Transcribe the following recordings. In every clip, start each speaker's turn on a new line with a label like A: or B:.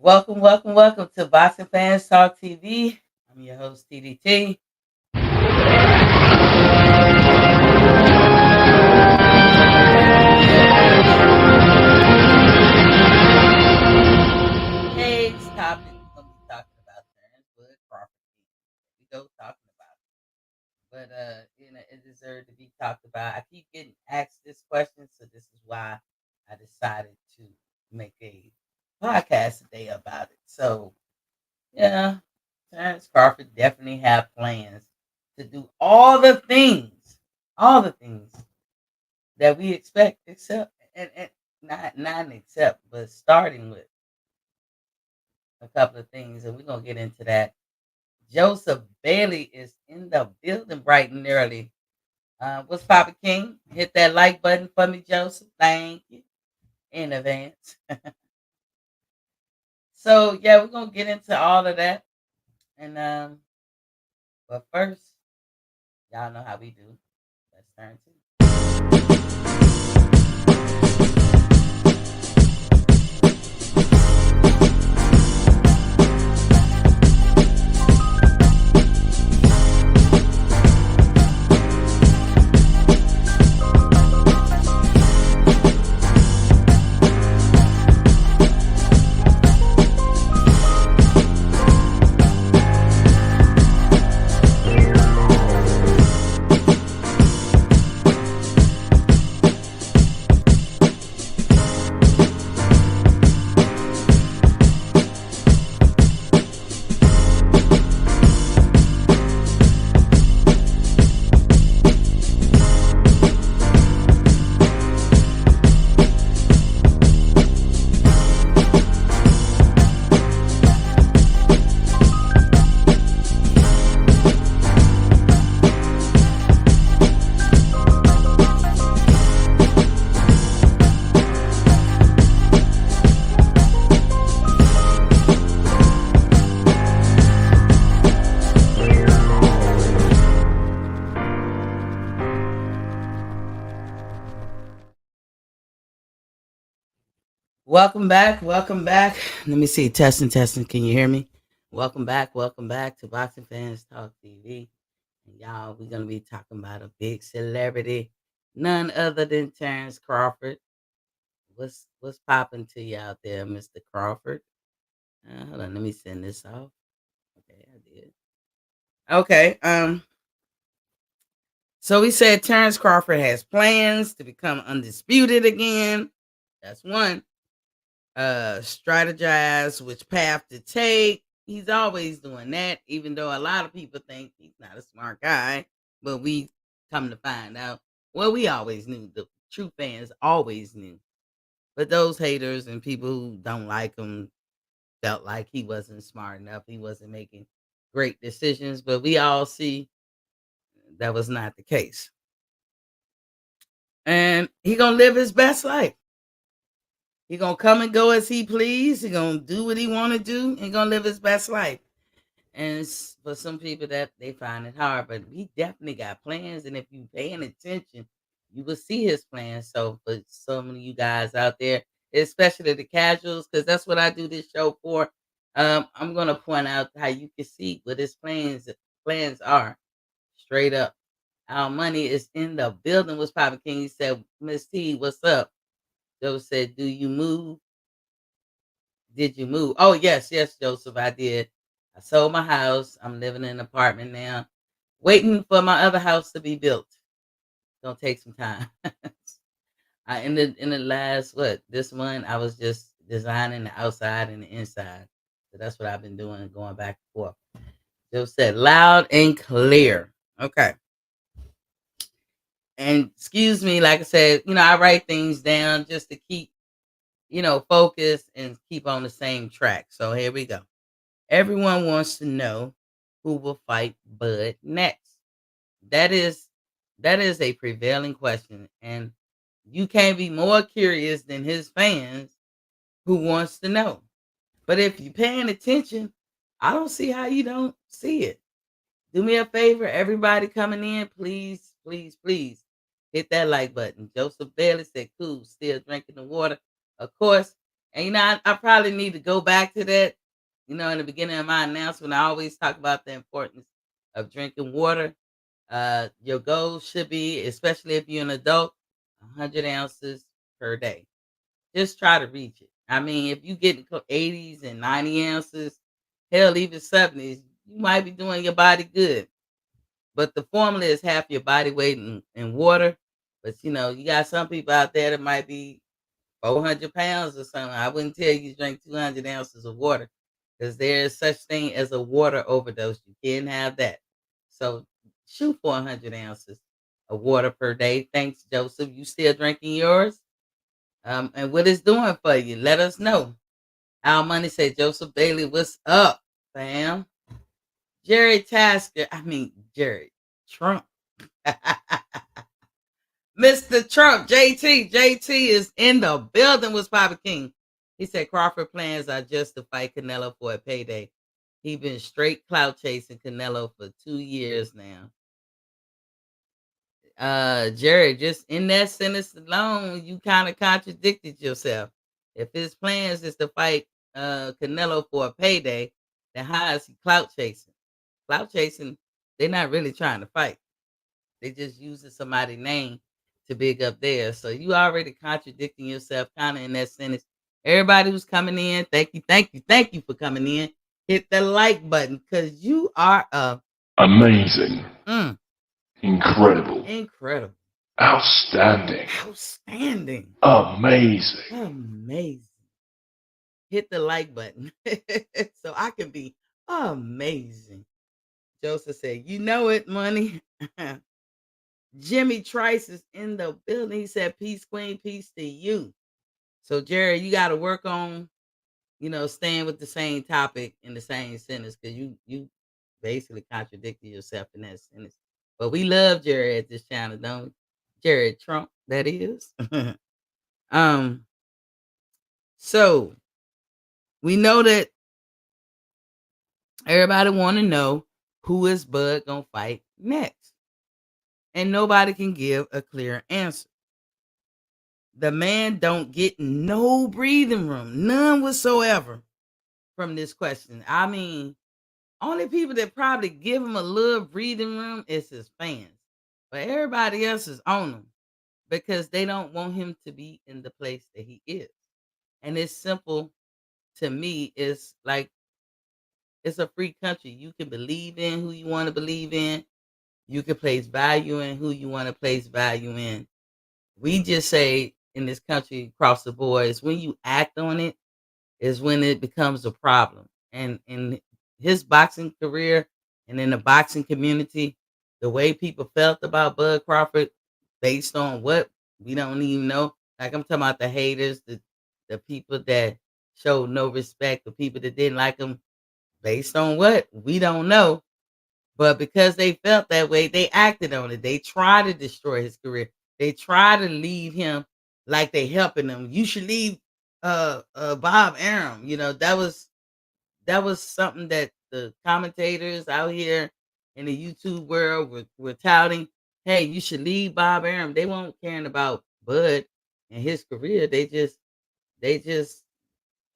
A: Welcome to Boxing Fans Talk TV. I'm your host, TDT. Today's topic, we're going to be talking about Terence Bud Crawford. We go talking about it. But, it deserved to be talked about. I keep getting asked this question, so this is why I decided to make a podcast today about it. So, yeah, Terence Crawford definitely have plans to do all the things that we expect, except and not except, but starting with a couple of things, and we're gonna get into that. Joseph Bailey is in the building bright and early. What's Papa King? Hit that like button for me, Joseph. Thank you in advance. So yeah, we're gonna get into all of that, and but first, y'all know how we do. Let's turn to. Welcome back. Welcome back. Let me see. Testing. Can you hear me? Welcome back to Boxing Fans Talk TV. And y'all, we're gonna be talking about a big celebrity, none other than Terence Crawford. What's popping to you out there, Mr. Crawford? Hold on, let me send this off. Okay, I did. Okay. So we said Terence Crawford has plans to become undisputed again. That's one. Strategize which path to take. He's always doing that, even though a lot of people think he's not a smart guy. But we come to find out, well, we always knew. The true fans always knew. But those haters and people who don't like him felt like he wasn't smart enough. He wasn't making great decisions. But we all see that was not the case. And he gonna live his best life. He gonna come and go as he please. He gonna do what he want to do. He gonna live his best life. And for some people that they find it hard, but he definitely got plans. And if you paying attention, you will see his plans. So for some of you guys out there, especially the casuals, because that's what I do this show for. I'm gonna point out how you can see what his plans are straight up. Our money is in the building. Was Papa King? He said, Miss T, what's up? Joe said, do you move? Did you move? Oh, yes, Joseph, I did. I sold my house. I'm living in an apartment now, waiting for my other house to be built. Gonna take some time. In the last this month, I was just designing the outside and the inside. So that's what I've been doing, going back and forth. Joe said loud and clear. Okay. And excuse me, like I said, I write things down just to keep, focused and keep on the same track. So here we go. Everyone wants to know who will fight Bud next. That is that is a prevailing question, and you can't be more curious than his fans who wants to know. But if you're paying attention, I don't see how you don't see it. Do me a favor, everybody coming in, please hit that like button. Joseph Bailey said, "Cool, still drinking the water, of course." And I probably need to go back to that. In the beginning of my announcement, I always talk about the importance of drinking water. Your goal should be, especially if you're an adult, 100 ounces per day. Just try to reach it. I mean, if you get 80s and 90 ounces, hell, even 70s, you might be doing your body good. But the formula is half your body weight in water. But you got some people out there that might be 400 pounds or something. I wouldn't tell you to drink 200 ounces of water because there is such thing as a water overdose. You can't have that. So shoot for 100 ounces of water per day. Thanks, Joseph. You still drinking yours? And what it's doing for you? Let us know. Our Money said, Joseph Bailey, what's up, fam? Jerry Tasker, Jerry Trump. Mr. Trump, JT is in the building with Papa King. He said Crawford plans are just to fight Canelo for a payday. He been straight clout chasing Canelo for 2 years now. Jerry, just in that sentence alone, you kind of contradicted yourself. If his plans is to fight Canelo for a payday, then how is he clout chasing? Clout chasing, they're not really trying to fight. They just using somebody's name to big up theirs. So you already contradicting yourself kind of in that sentence. Everybody who's coming in, thank you for coming in. Hit the like button because you are
B: amazing. Incredible. Outstanding.
A: Amazing. Hit the like button so I can be amazing. Joseph said, you know it, money. Jimmy Trice is in the building. He said, peace, queen, peace to you. So, Jerry, you got to work on, staying with the same topic in the same sentence because you basically contradicted yourself in that sentence. But we love Jerry at this channel, don't we? Jerry Trump, that is. So we know that everybody want to know who is Bud gonna fight next, and nobody can give a clear answer. The man don't get no breathing room, none whatsoever, from this question. Only people that probably give him a little breathing room is his fans, but everybody else is on him because they don't want him to be in the place that he is. And it's simple to me. It's like it's a free country. You can believe in who you want to believe in. You can place value in who you want to place value in. We just say in this country across the board is when you act on it is when it becomes a problem. And in his boxing career and in the boxing community, the way people felt about Bud Crawford based on what we don't even know. Like I'm talking about the haters, the people that showed no respect, the people that didn't like him based on what we don't know. But because they felt that way, they acted on it. They tried to destroy his career. They tried to leave him like they helping him. You should leave Bob Arum. That was something that the commentators out here in the YouTube world were touting. Hey, you should leave Bob Arum. They won't caring about Bud and his career. They just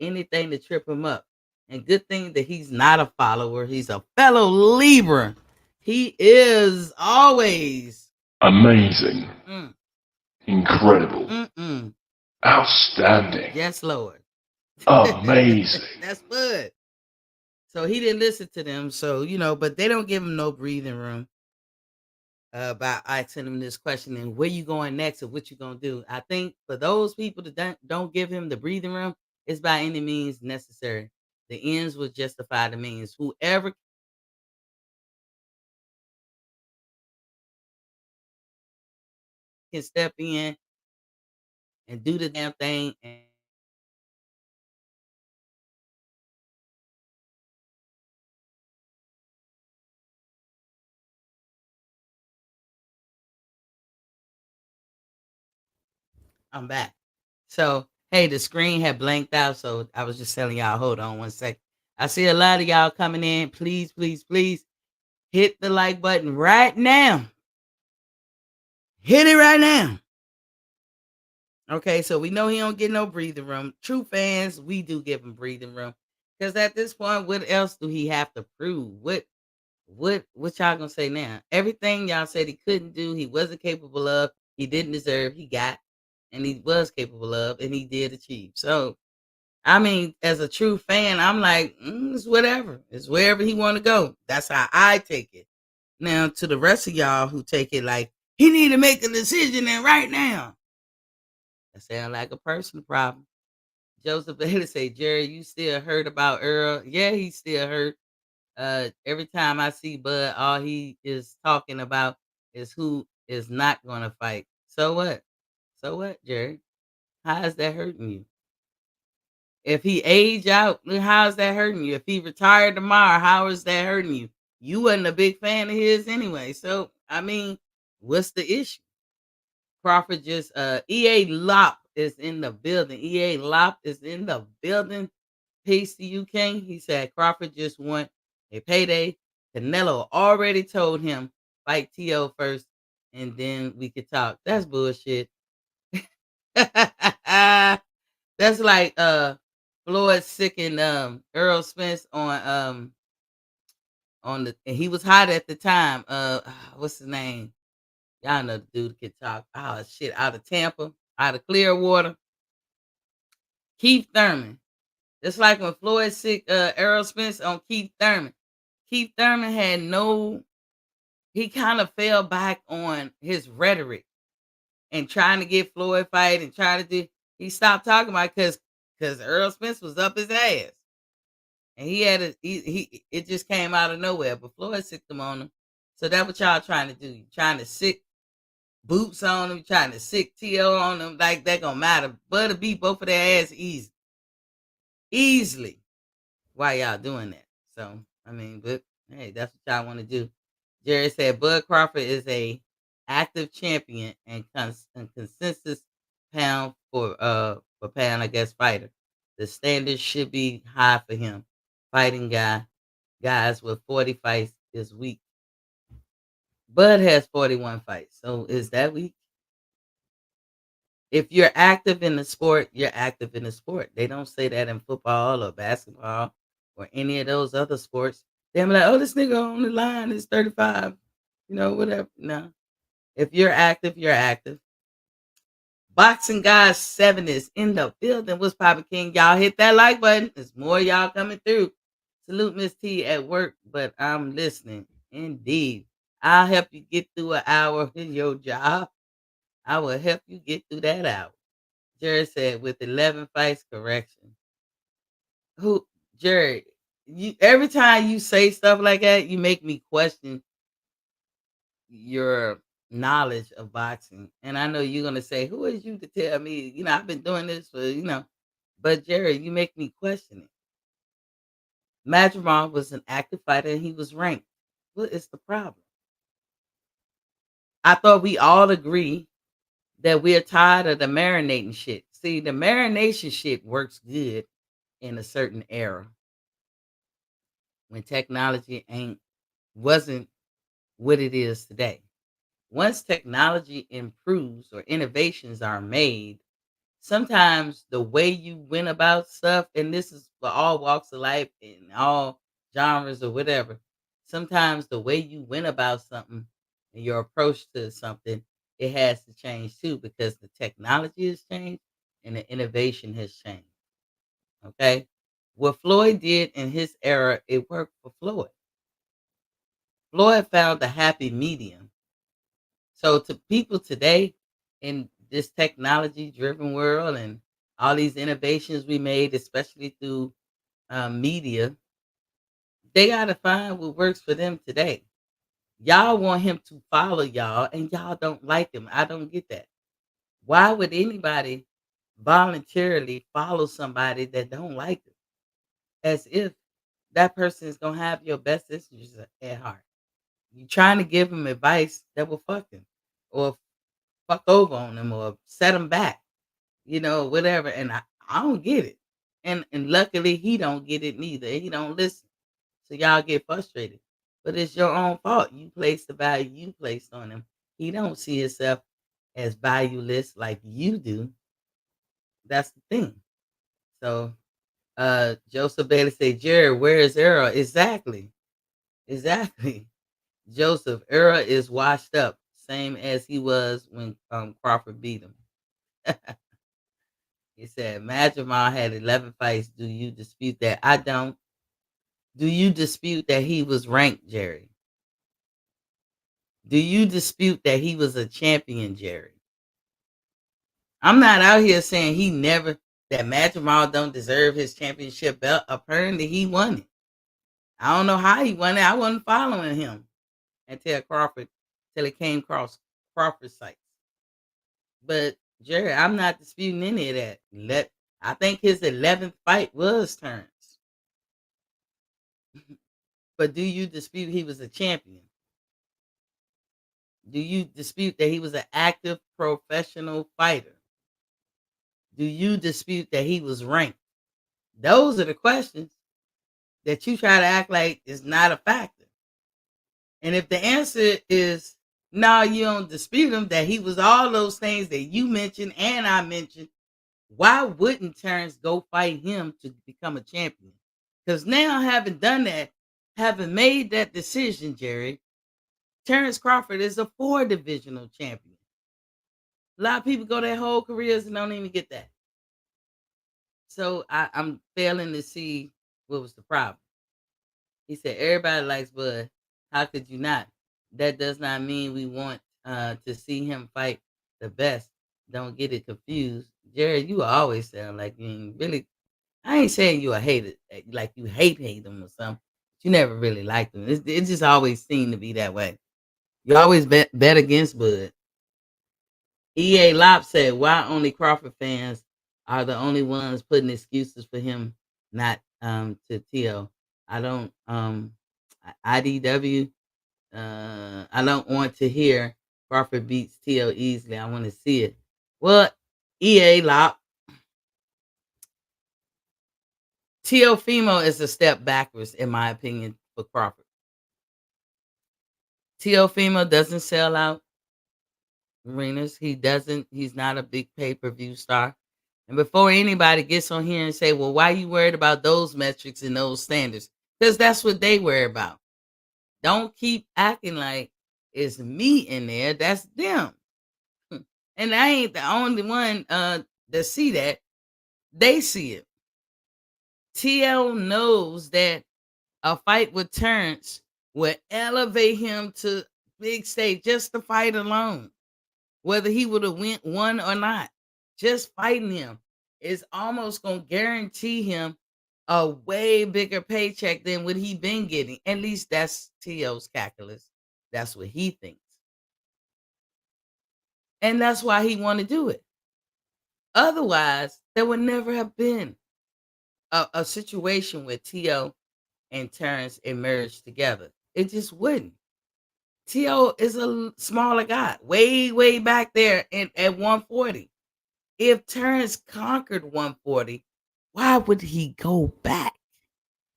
A: anything to trip him up. And good thing that he's not a follower. He's a fellow Libra. He is always
B: amazing. Incredible. Outstanding.
A: Yes, Lord.
B: Amazing.
A: That's Bud. So he didn't listen to them. So, but they don't give him no breathing room about asking him this question and where you going next or what you going to do. I think for those people that don't give him the breathing room, it's by any means necessary. The ends will justify the means. Whoever can step in and do the damn thing and I'm back. So, hey, the screen had blanked out, so I was just telling y'all, hold on one second. I see a lot of y'all coming in. Please, please, please hit the like button right now. Hit it right now. Okay, so we know he don't get no breathing room. True fans, we do give him breathing room. Because at this point, what else do he have to prove? What y'all gonna say now? Everything y'all said he couldn't do, he wasn't capable of, he didn't deserve, he got, and he was capable of, and he did achieve. So I mean, as a true fan, I'm like, it's whatever. It's wherever he want to go. That's how I take it. Now, to the rest of y'all who take it like he need to make a decision and right now, that sound like a personal problem. Joseph Bailey say, Jerry, you still hurt about Earl? Yeah, he still hurt. Every time I see Bud, all he is talking about is who is not going to fight. So what? So what, Jerry? How is that hurting you? If he age out, how is that hurting you? If he retired tomorrow, how is that hurting you? You wasn't a big fan of his anyway. So I mean, what's the issue? Crawford just EA Lop is in the building. EA Lop is in the building. Peace to you, King. He said Crawford just want a payday. Canelo already told him fight T.O. first, and then we could talk. That's bullshit. That's like Floyd sicking Errol Spence on the, and he was hot at the time. What's his name? Y'all know the dude could talk. Oh shit, out of Tampa, out of Clearwater. Keith Thurman. Just like when Floyd sick Errol Spence on Keith Thurman. Keith Thurman had no, he kind of fell back on his rhetoric and trying to get Floyd fight and trying to do, he stopped talking about it because Earl Spence was up his ass. And he had he it just came out of nowhere. But Floyd sicked him on him. So that's what y'all trying to do. You trying to sick boots on them, trying to sick T.O. on them, like that gonna matter. But to beat both of their ass easily. Why y'all doing that? So I mean, but hey, that's what y'all want to do. Jerry said Bud Crawford is a active champion and consensus pound for pound, I guess, fighter. The standard should be high for him. Fighting guys with 40 fights is weak. Bud has 41 fights. So is that weak? If you're active in the sport, you're active in the sport. They don't say that in football or basketball or any of those other sports. They're like, oh, this nigga on the line is 35, whatever. No. If you're active, you're active. Boxing Guys 7 is in the building. What's poppin', King? Y'all hit that like button. There's more y'all coming through. Salute Miss T at work, but I'm listening. Indeed. I'll help you get through an hour in your job. I will help you get through that hour. Jerry said with 11 fights, correction. Who, Jerry, you every time you say stuff like that, you make me question your knowledge of boxing. And I know you're gonna say, who is you to tell me? I've been doing this for. But Jerry, you make me question it. Madrimov was an active fighter and he was ranked. What is the problem? I thought we all agree that we're tired of the marinating shit. See, the marination shit works good in a certain era when technology wasn't what it is today. Once technology improves or innovations are made, sometimes the way you went about stuff, and this is for all walks of life and all genres or whatever, sometimes the way you went about something and your approach to something, it has to change too because the technology has changed and the innovation has changed. Okay. What Floyd did in his era, it worked for Floyd. Floyd found the happy medium. So to people today in this technology driven world and all these innovations we made, especially through media, they got to find what works for them today. Y'all want him to follow y'all and y'all don't like him. I don't get that. Why would anybody voluntarily follow somebody that don't like them? As if that person is going to have your best interests at heart. You trying to give him advice that will fuck him or fuck over on him or set him back, whatever. And I don't get it. And luckily he don't get it neither. He don't listen. So y'all get frustrated. But it's your own fault. You place the value you placed on him. He don't see himself as valueless like you do. That's the thing. So Joseph Bailey said, Jerry, where is Errol? Exactly. Exactly. Joseph, Errol is washed up, same as he was when Crawford beat him. He said, Madrimal had 11 fights. Do you dispute that? I don't. Do you dispute that he was ranked, Jerry? Do you dispute that he was a champion, Jerry? I'm not out here saying that Madrimal don't deserve his championship belt. Apparently he won it. I don't know how he won it. I wasn't following him till he came across Crawford's sites. But Jerry, I'm not disputing any of that. I think his 11th fight was Terence. But do you dispute he was a champion? Do you dispute that he was an active professional fighter? Do you dispute that he was ranked? Those are the questions that you try to act like is not a factor. And if the answer is no, you don't dispute him, that he was all those things that you mentioned and I mentioned, why wouldn't Terence go fight him to become a champion? Because now, having done that, having made that decision, Jerry, Terence Crawford is a 4 divisional champion. A lot of people go their whole careers and don't even get that. So I'm failing to see what was the problem. He said, everybody likes Bud. How could you not? That does not mean we want to see him fight the best. Don't get it confused. Jerry, you always sound like you ain't really, I ain't saying you a hater, like you hate him or something. You never really liked him. It just always seemed to be that way. You always bet against Bud. EA Lop said, why only Crawford fans are the only ones putting excuses for him not to Tio? I don't IDW. I don't want to hear Crawford beats Tio easily. I want to see it. Well, EA Lop, Teofimo is a step backwards, in my opinion, for Crawford. Teofimo doesn't sell out arenas. He's not a big pay-per-view star. And before anybody gets on here and say, well, why you worried about those metrics and those standards? Because that's what they worry about. Don't keep acting like it's me in there. That's them. And I ain't the only one that see that. They see it. TL knows that a fight with Terence will elevate him to big stage, just the fight alone. Whether he would have won or not, just fighting him is almost going to guarantee him a way bigger paycheck than what he been getting. At least that's T.O.'s calculus. That's what he thinks. And that's why he want to do it. Otherwise, there would never have been a situation where T.O. and Terence emerged together. It just wouldn't. T.O. is a smaller guy, way, way back there at 140. If Terence conquered 140, why would he go back?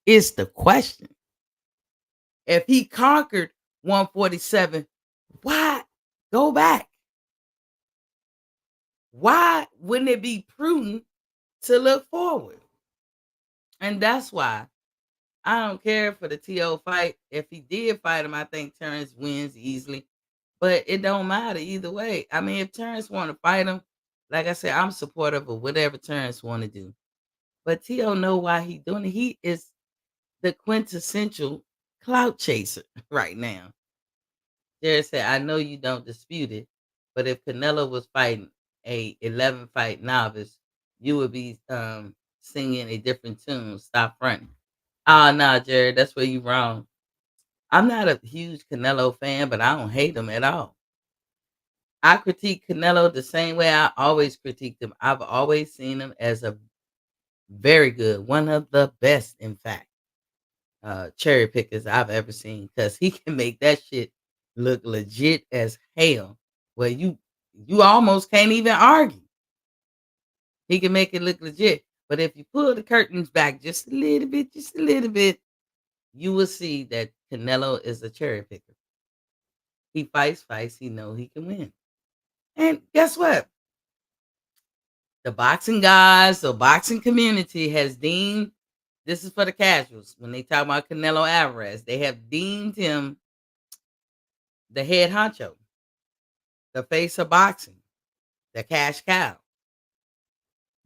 A: Is the question. If he conquered 147, why go back? Why wouldn't it be prudent to look forward? And that's why I don't care for the TO fight. If he did fight him, I think Terence wins easily. But it don't matter either way. I mean, if Terence want to fight him, like I said, I'm supportive of whatever Terence want to do. But T.O. know why he doing it. He is the quintessential clout chaser right now. Jared said, I know you don't dispute it, but if Canelo was fighting a 11 fight novice, you would be singing a different tune. Stop fronting. Oh, no, Jared, that's where you wrong. I'm not a huge Canelo fan, but I don't hate him at all. I critique Canelo the same way I always critiqued him. I've always seen him as a very good, one of the best, in fact, cherry pickers I've ever seen, because he can make that shit look legit as hell. Well, you almost can't even argue. He can make it look legit. But if you pull the curtains back just a little bit, you will see that Canelo is a cherry picker. He fights, he know he can win. And guess what? The boxing guys, the boxing community has deemed, this is for the casuals, when they talk about Canelo Alvarez, they have deemed him the head honcho, the face of boxing, the cash cow.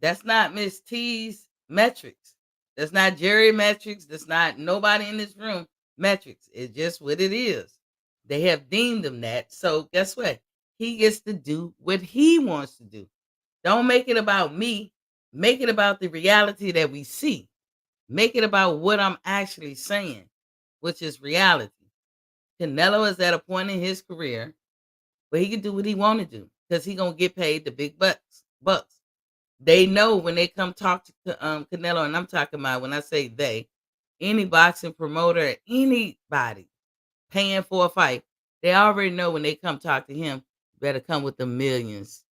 A: That's not Miss T's metrics. That's not Jerry metrics. That's not nobody in this room metrics. It's just what it is. They have deemed him that. So guess what? He gets to do what he wants to do. Don't make it about me. Make it about the reality that we see. Make it about what I'm actually saying, which is reality. Canelo is at a point in his career where he can do what he want to do because he gonna get paid the big bucks. Bucks. They know when they come talk to Canelo, and I'm talking about when I say they, any boxing promoter, anybody paying for a fight, they already know when they come talk to him, you better come with the millions.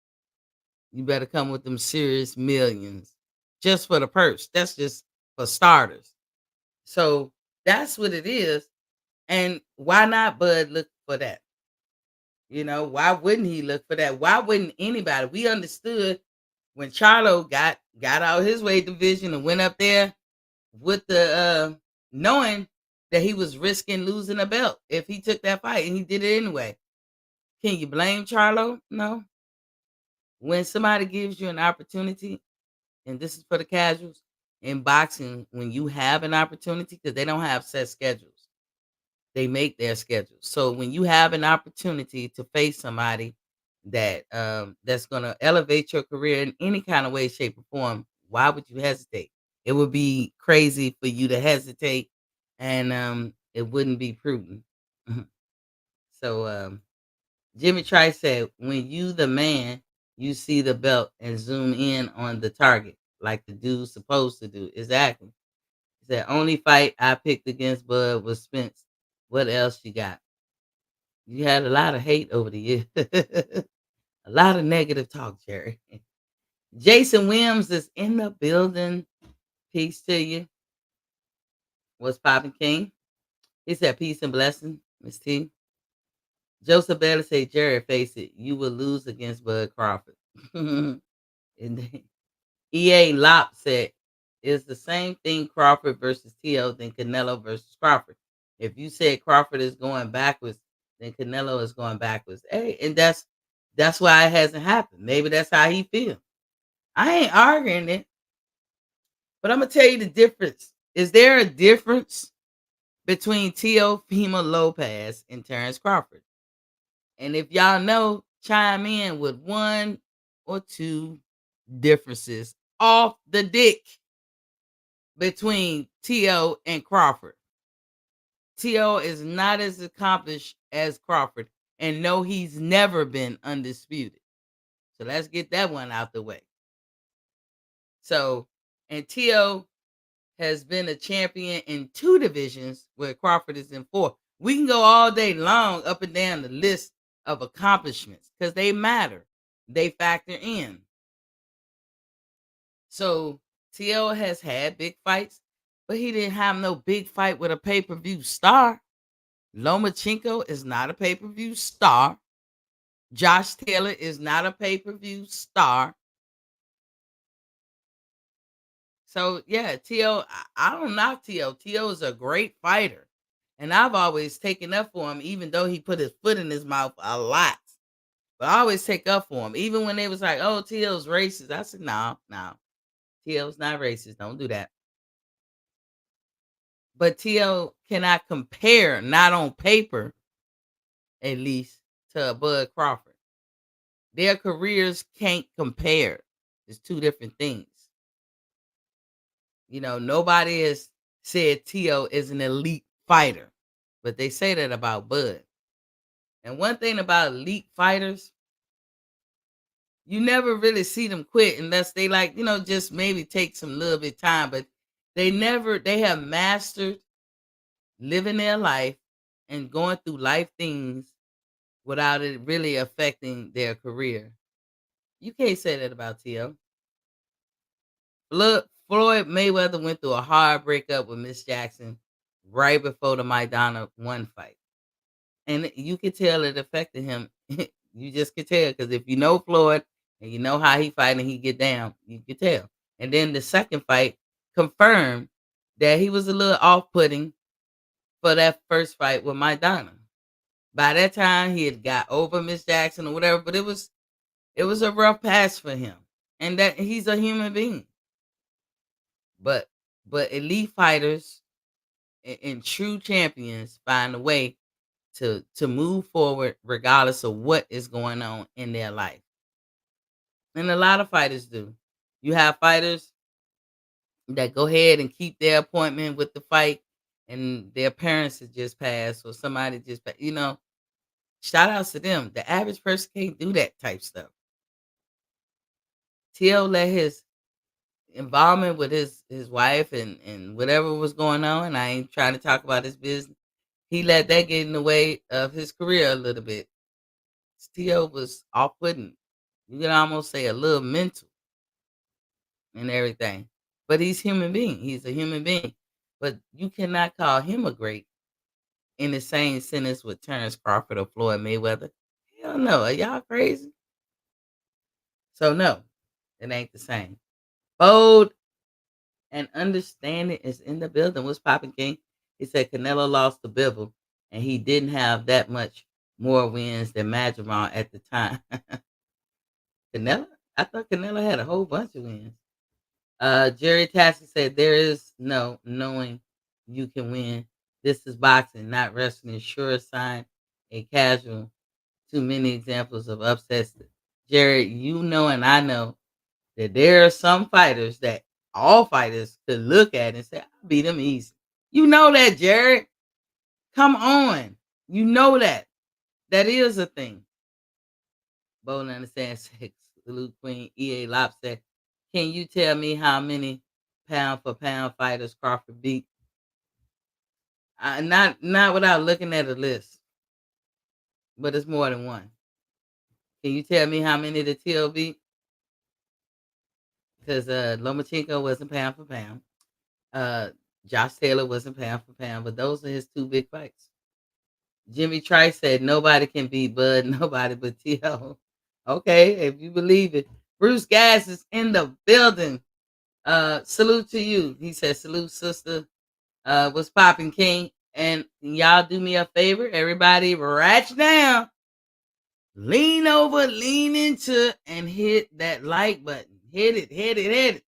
A: You better come with them serious millions just for the purse. That's just for starters. So that's what it is. And why not Bud look for that? Why wouldn't he look for that? Why wouldn't anybody? We understood when Charlo got out his weight division and went up there with the knowing that he was risking losing a belt if he took that fight, and he did it anyway. Can you blame Charlo? No. When somebody gives you an opportunity, and this is for the casuals, in boxing, when you have an opportunity, because they don't have set schedules, they make their schedules. So when you have an opportunity to face somebody that's going to elevate your career in any kind of way, shape, or form, why would you hesitate? It would be crazy for you to hesitate, and it wouldn't be prudent. So Jimmy Trice said, when you the man, you see the belt and zoom in on the target like the dude's supposed to do. Exactly. He said, only fight I picked against Bud was Spence. What else you got? You had a lot of hate over the years. A lot of negative talk, Jerry. Jason Williams is in the building. Peace to you. What's poppin', King? He said, peace and blessing, Miss T. Joseph Bailey said, Jerry, face it, you will lose against Bud Crawford. And EA Lop said, it's the same thing Crawford versus T.O. than Canelo versus Crawford. If you say Crawford is going backwards, then Canelo is going backwards. Hey, and that's why it hasn't happened. Maybe that's how he feels. I ain't arguing it, but I'm gonna tell you the difference. Is there a difference between Teofimo Lopez and Terence Crawford? And if y'all know, chime in with one or two differences off the dick between T.O. and Crawford. T.O. is not as accomplished as Crawford, and no, he's never been undisputed. So let's get that one out the way. So, and T.O. has been a champion in 2 divisions where Crawford is in 4. We can go all day long up and down the list of accomplishments because they matter. They factor in. So T.O. has had big fights, but he didn't have no big fight with a pay-per-view star. Lomachenko is not a pay-per-view star. Josh Taylor is not a pay-per-view star. So yeah, T.O., I don't knock T.O. T.O. is a great fighter. And I've always taken up for him, even though he put his foot in his mouth a lot. But I always take up for him. Even when they was like, oh, T.O.'s racist. I said, no. T.O.'s not racist. Don't do that. But T.O. cannot compare, not on paper, at least, to Bud Crawford. Their careers can't compare. It's 2 different things. Nobody has said T.O. is an elite fighter, but they say that about Bud. And one thing about elite fighters, you never really see them quit unless they just maybe take some little bit of time, but they have mastered living their life and going through life things without it really affecting their career. You can't say that about T.O. Floyd Mayweather went through a hard breakup with Miss Jackson right before the Maidana 1 fight. And you could tell it affected him. You just could tell, because if you know Floyd, And you know how he fight and he get down. You can tell. And then the second fight confirmed that he was a little off-putting for that first fight with Maidana. By that time, he had got over Miss Jackson or whatever, but it was a rough patch for him, and that he's a human being. But elite fighters and true champions find a way to move forward regardless of what is going on in their life, and a lot of fighters do. You have fighters that go ahead and keep their appointment with the fight, and their parents have just passed or somebody just shout outs to them. The average person can't do that type stuff. Till let his involvement with his wife and whatever was going on. I ain't trying to talk about his business. He let that get in the way of his career a little bit. Still was off putting. You can almost say a little mental and everything. But he's human being. He's a human being. But you cannot call him a great in the same sentence with Terence Crawford or Floyd Mayweather. Hell no. Are y'all crazy? So no, it ain't the same. Bold and understanding is in the building. What's popping, King? He said Canelo lost to Bivol, and he didn't have that much more wins than Madrigal at the time. Canelo? I thought Canelo had a whole bunch of wins. Jerry Tassi said there is no knowing you can win. This is boxing, not wrestling. Sure sign a casual. Too many examples of upsets. Jerry, you know and I know that there are some fighters that all fighters could look at and say, I beat him easy. You know that, Jared. Come on. You know that. That is a thing. Bowling understands six. Salute Queen EA Lop said, can you tell me how many pound for pound fighters Crawford beat? Not without looking at a list, but it's more than one. Can you tell me how many the TL beat? Because Lomachenko wasn't pound for pound. Josh Taylor wasn't pound for pound, but those are his two big fights. Jimmy Trice said nobody can beat Bud, nobody but T.O. Okay, if you believe it. Bruce Gass is in the building. Salute to you. He said, salute, sister. What's popping, King? And y'all do me a favor. Everybody ratchet down. Lean over, lean into, and hit that like button. Hit it, hit it, hit it.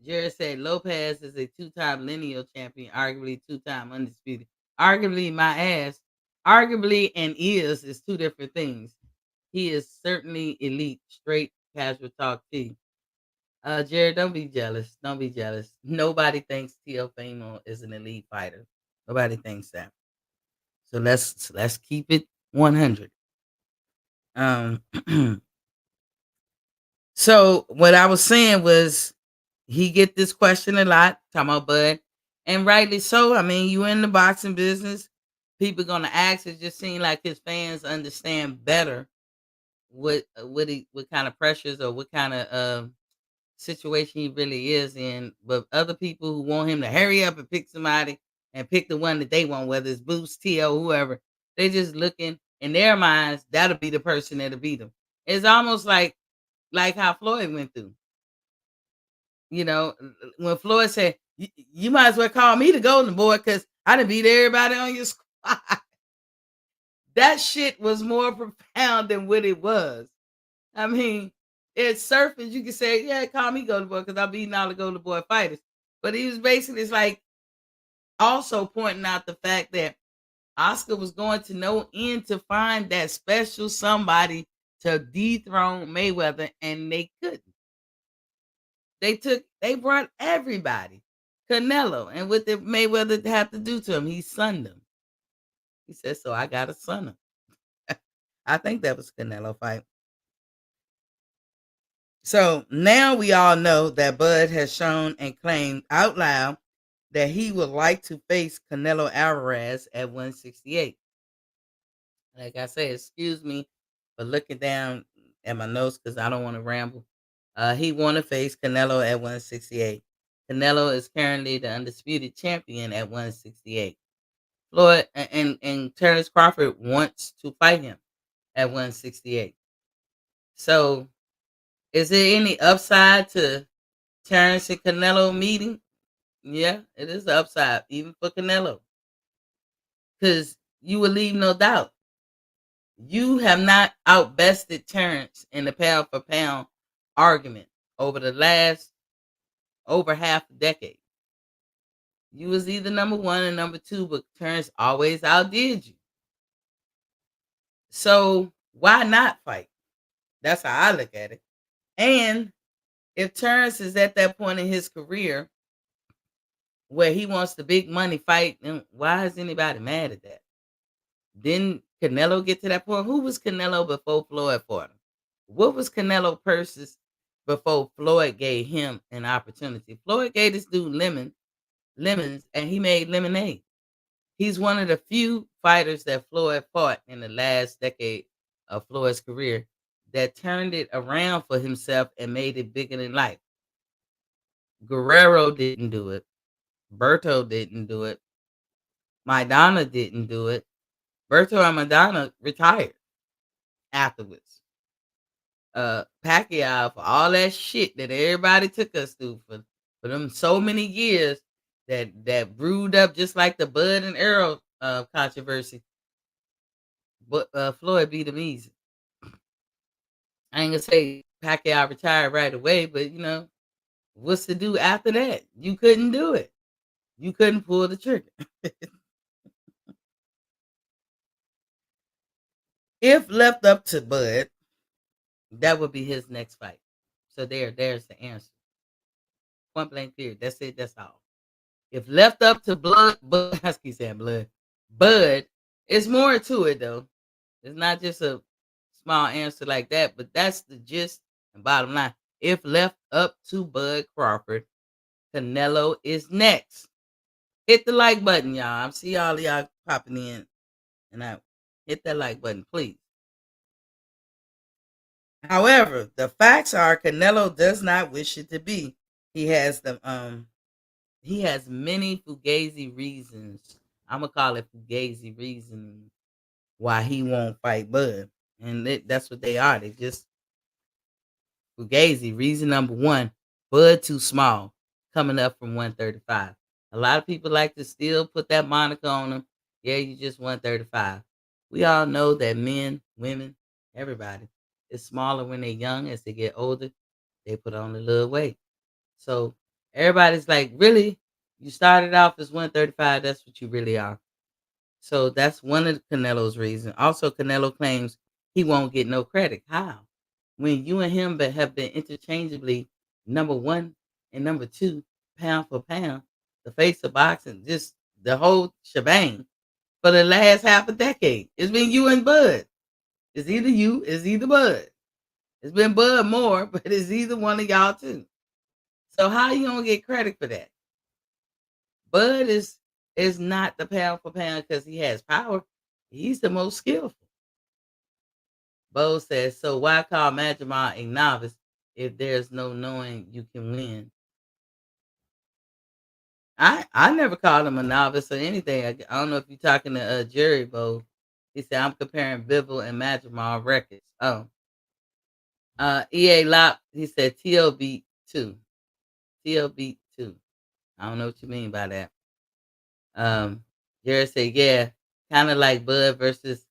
A: Jared said Lopez is a two-time lineal champion, arguably two-time undisputed. Arguably, my ass. Arguably and is two different things. He is certainly elite, straight casual talk T. Jared, don't be jealous. Don't be jealous. Nobody thinks Teofimo is an elite fighter. Nobody thinks that. So let's keep it 100. So what I was saying was he get this question a lot, talking about Bud, and rightly so. I mean, you in the boxing business, people gonna ask. It just seems like his fans understand better what kind of pressures or what kind of situation he really is in. But other people who want him to hurry up and pick somebody and pick the one that they want, whether it's Boost, T.O., whoever, they just looking in their minds that'll be the person that'll beat them. It's almost like how Floyd went through. You know, when Floyd said, you might as well call me the golden boy because I done beat everybody on your squad. That shit was more profound than what it was. I mean, it's surface. You can say, yeah, call me golden boy because I'm beating all the golden boy fighters. But he was basically, it's like also pointing out the fact that Oscar was going to no end to find that special somebody to dethrone Mayweather, and they couldn't. They brought everybody. Canelo, and what did Mayweather have to do to him? He sunned him. He said, so I got to sun him. I think that was Canelo fight. So now we all know that Bud has shown and claimed out loud that he would like to face Canelo Alvarez at 168. Like I said, excuse me for looking down at my notes because I don't want to ramble. He want to face Canelo at 168. Canelo is currently the undisputed champion at 168. Floyd and Terence Crawford wants to fight him at 168. So, is there any upside to Terence and Canelo meeting? Yeah, it is an upside, even for Canelo, because you will leave no doubt. You have not outbested Terrence in the pound for pound argument over the last over half a decade. You was either number one or number two, but Terrence always outdid you. So why not fight? That's how I look at it. And if Terrence is at that point in his career where he wants the big money fight, then why is anybody mad at that? Didn't Canelo get to that point? Who was Canelo before Floyd fought him? What was Canelo purses before Floyd gave him an opportunity? Floyd gave this dude lemons, and he made lemonade. He's one of the few fighters that Floyd fought in the last decade of Floyd's career that turned it around for himself and made it bigger than life. Guerrero didn't do it. Berto didn't do it. Maidana didn't do it. Berto and Maidana retired afterwards. Pacquiao, for all that shit that everybody took us through for them so many years that brewed up just like the Bud and Errol controversy. But Floyd beat him easy. I ain't gonna say Pacquiao retired right away, but what's to do after that? You couldn't do it. You couldn't pull the trigger. If left up to Bud, that would be his next fight. So there's the answer. Point blank period. That's it. That's all. If left up to Bud, I keep saying Bud, it's more to it though. It's not just a small answer like that, but that's the gist and bottom line. If left up to Bud Crawford, Canelo is next. Hit the like button, y'all. I see all of y'all popping in and out. Hit that like button, please. However, the facts are Canelo does not wish it to be. He has many fugazi reasons. I'm gonna call it fugazi reasons why he won't fight Bud, and that's what they are. They just fugazi. Reason number one: Bud too small, coming up from 135. A lot of people like to still put that moniker on him. Yeah, you just 135. We all know that men, women, everybody is smaller when they're young. As they get older, they put on a little weight. So everybody's like, really? You started off as 135. That's what you really are. So that's one of Canelo's reasons. Also, Canelo claims he won't get no credit. How? When you and him have been interchangeably number one and number two, pound for pound, the face of boxing, just the whole shebang for the last half a decade. It's been you and Bud. It's either you, it's either Bud. It's been Bud more, but it's either one of y'all too. So how you gonna get credit for that? Bud is not the pound for pound because he has power. He's the most skillful. Bo says, so why call Majima a novice if there's no knowing you can win? I never called him a novice or anything. I don't know if you're talking to Jerry Bo. He said I'm comparing Bivol and Majima records. Oh. EA Lop, he said TL beat 2. TL beat 2. I don't know what you mean by that. Jerry said, yeah, kind of like Bud versus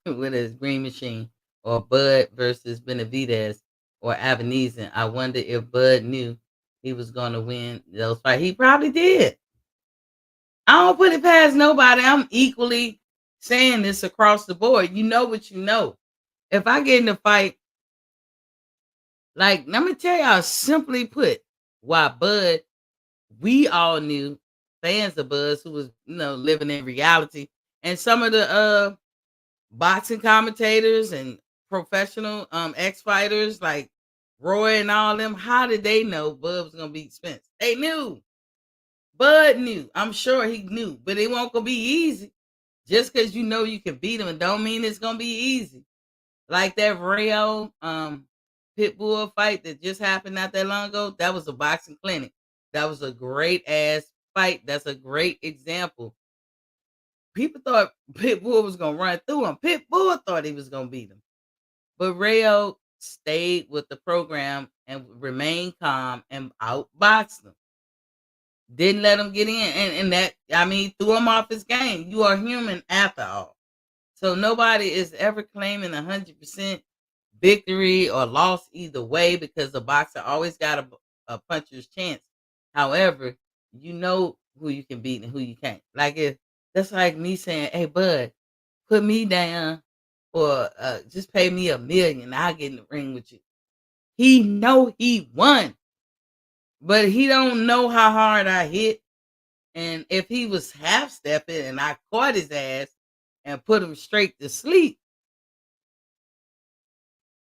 A: with his Green Machine, or Bud versus Benavidez or Avenizin. I wonder if Bud knew he was going to win those fights. He probably did. I don't put it past nobody. I'm equally saying this across the board. You know what you know. If I get in a fight, like, let me tell y'all simply put why Bud, we all knew, fans of Buzz who was, living in reality, and some of the boxing commentators and professional ex-fighters like Roy and all them, how did they know Bud was gonna beat Spence? They knew. Bud knew. I'm sure he knew, but it won't gonna be easy. Just because you know you can beat him, don't mean it's gonna be easy. Like that Rayo Pitbull fight that just happened not that long ago. That was a boxing clinic. That was a great ass fight. That's a great example. People thought Pitbull was gonna run through him. Pitbull thought he was gonna beat him. But Rayo stayed with the program and remained calm and outboxed him. Didn't let him get in. And that, I mean, threw him off his game. You are human after all. So nobody is ever claiming 100% victory or loss either way, because a boxer always got a puncher's chance. However, you know who you can beat and who you can't. Like, if that's like me saying, "Hey, bud, put me down, or just pay me $1 million, I'll get in the ring with you." He know he won, but he don't know how hard I hit. And if he was half stepping and I caught his ass and put him straight to sleep,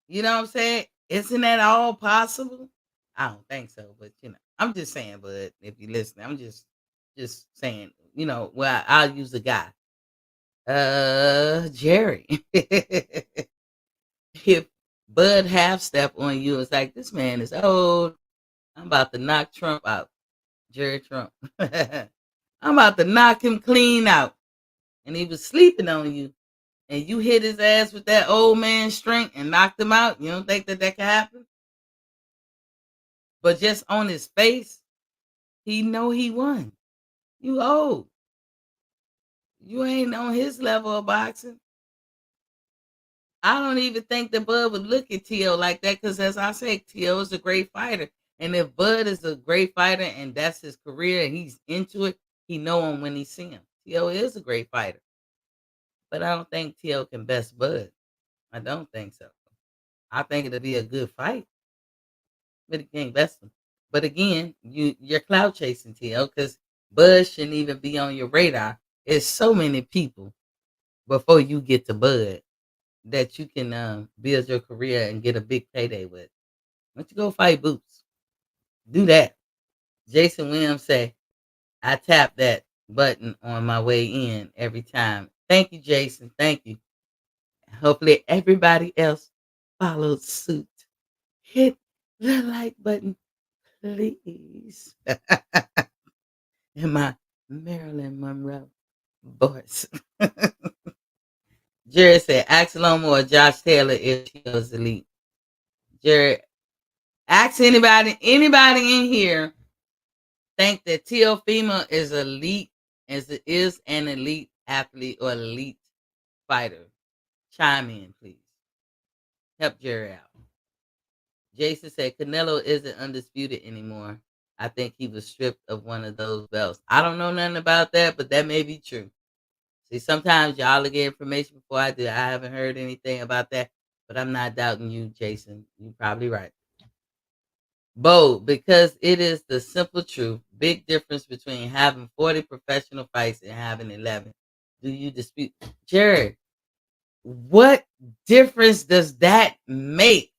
A: you know what I'm saying? Isn't that all possible? I don't think so, but I'm just saying. But if you listen, I'm just saying. Well, I'll use a guy, Jerry. If Bud half step on you, it's like, this man is old. I'm about to knock Trump out, Jerry Trump. I'm about to knock him clean out, and he was sleeping on you, and you hit his ass with that old man strength and knocked him out. You don't think that could happen? But just on his face, he know he won. You old. You ain't on his level of boxing. I don't even think that Bud would look at T.O. like that, because, as I say, T.O. is a great fighter. And if Bud is a great fighter and that's his career and he's into it, he know him when he see him. T.O. is a great fighter. But I don't think T.O. can best Bud. I don't think so. I think it'll be a good fight, but he can't best him. But again, you're cloud chasing, T.O., because Bud shouldn't even be on your radar. It's so many people before you get to Bud that you can build your career and get a big payday with. Why don't you go fight Boots? Do that. Jason Williams say, I tap that button on my way in every time. Thank you, Jason. Thank you. Hopefully everybody else follows suit. Hit the like button, please. In my Marilyn Monroe voice. Jared said, ask Lomo or Josh Taylor if she was elite. Jared, ask anybody in here think that Teofimo is elite, is an elite athlete or elite fighter. Chime in, please. Help Jerry out. Jason said, Canelo isn't undisputed anymore. I think he was stripped of one of those belts. I don't know nothing about that, but that may be true. See, sometimes y'all will get information before I do. I haven't heard anything about that, but I'm not doubting you, Jason. You're probably right. Bo, because it is the simple truth. Big difference between having 40 professional fights and having 11. Do you dispute? Jared, what difference does that make?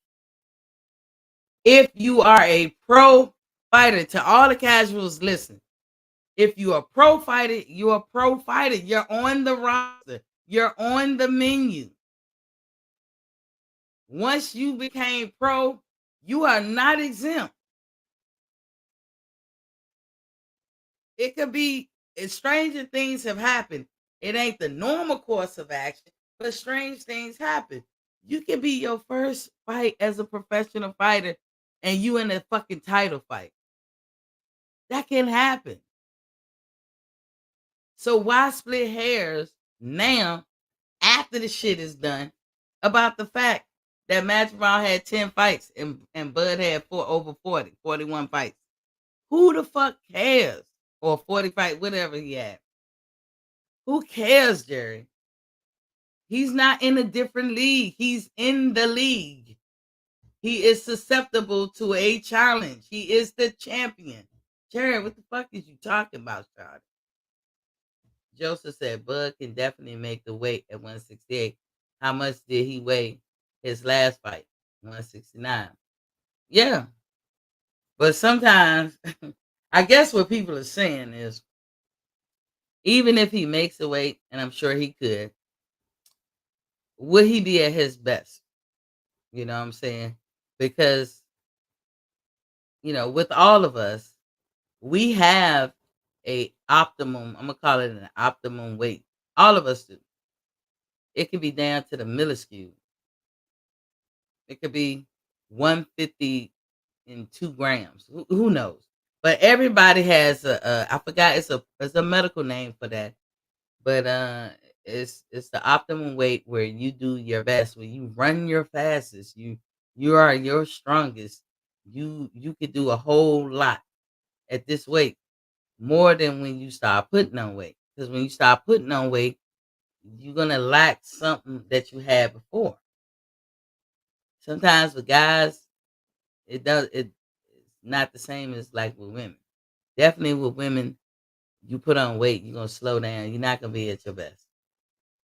A: If you are a pro fighter, to all the casuals, listen. If you're a pro fighter, you're a pro fighter. You're on the roster. You're on the menu. Once you became pro, you are not exempt. It could be, stranger things have happened. It ain't the normal course of action, but strange things happen. You can be your first fight as a professional fighter and you in a fucking title fight. That can happen. So why split hairs now after the shit is done about the fact that Masvidal had 10 fights and Bud had over 41 fights? Who the fuck cares? Or 40 fight, whatever he had. Who cares, Jerry? He's not in a different league. He's in the league. He is susceptible to a challenge. He is the champion. Jerry, what the fuck is you talking about, Charlie? Joseph said Bud can definitely make the weight at 168. How much did he weigh his last fight? 169. Yeah. But sometimes, I guess what people are saying is, even if he makes the weight, and I'm sure he could, would he be at his best? You know what I'm saying? Because, with all of us, we have a optimum, I'm going to call it an optimum weight. All of us do. It can be down to the milliscule. It could be 150 and 2 grams. Who knows? But everybody has I forgot it's a medical name for that. But it's the optimum weight where you do your best, where you run your fastest, you are your strongest. You could do a whole lot at this weight, more than when you start putting on weight. Because when you start putting on weight, you're gonna lack something that you had before. Sometimes with guys, it's not the same as like with women. Definitely with women, you put on weight, you're gonna slow down. You're not gonna be at your best.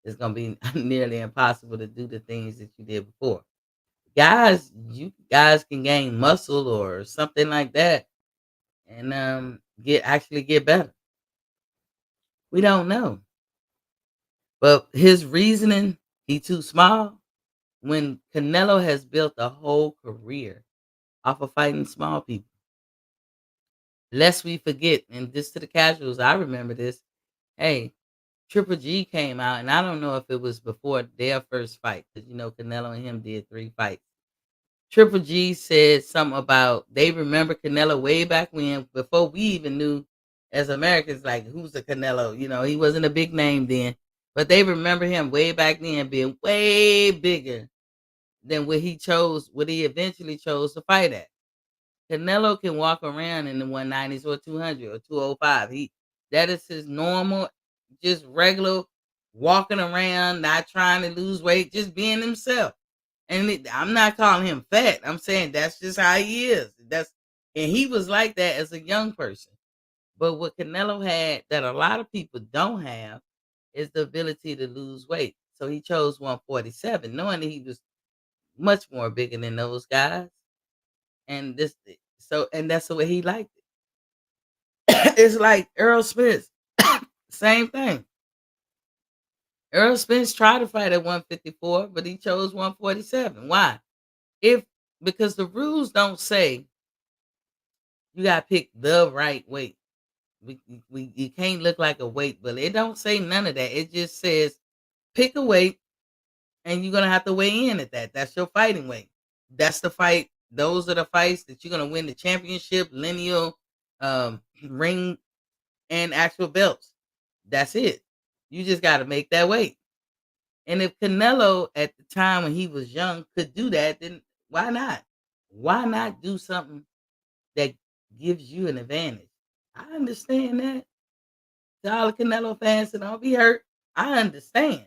A: It's gonna be nearly impossible to do the things that you did before. Guys, you guys can gain muscle or something like that, and get better. We don't know, but his reasoning, he too small. When Canelo has built a whole career off of fighting small people. Lest we forget, and this to the casuals, I remember this. Hey, Triple G came out, and I don't know if it was before their first fight, because Canelo and him did 3 fights. Triple G said something about they remember Canelo way back when, before we even knew as Americans, like, who's the Canelo? He wasn't a big name then, but they remember him way back then being way bigger than what he eventually chose to fight at. Canelo can walk around in the 190s or 200 or 205. That is his normal, just regular walking around, not trying to lose weight, just being himself. And I'm not calling him fat. I'm saying that's just how he is. And he was like that as a young person. But what Canelo had that a lot of people don't have is the ability to lose weight. So he chose 147, knowing that he was much more bigger than those guys. And that's the way he liked it. It's like Errol Spence. Same thing. Errol Spence tried to fight at 154, but he chose 147. Why? If Because the rules don't say you gotta pick the right weight. You can't look like a weight, but it don't say none of that. It just says pick a weight and you're gonna have to weigh in at that. That's your fighting weight. That's the fight. Those are the fights that you're gonna win the championship, lineal, ring, and actual belts. That's it. You just got to make that weight. And if Canelo at the time when he was young could do that, then why not? Why not do something that gives you an advantage? I understand that. To all the Canelo fans, and don't be hurt. I understand.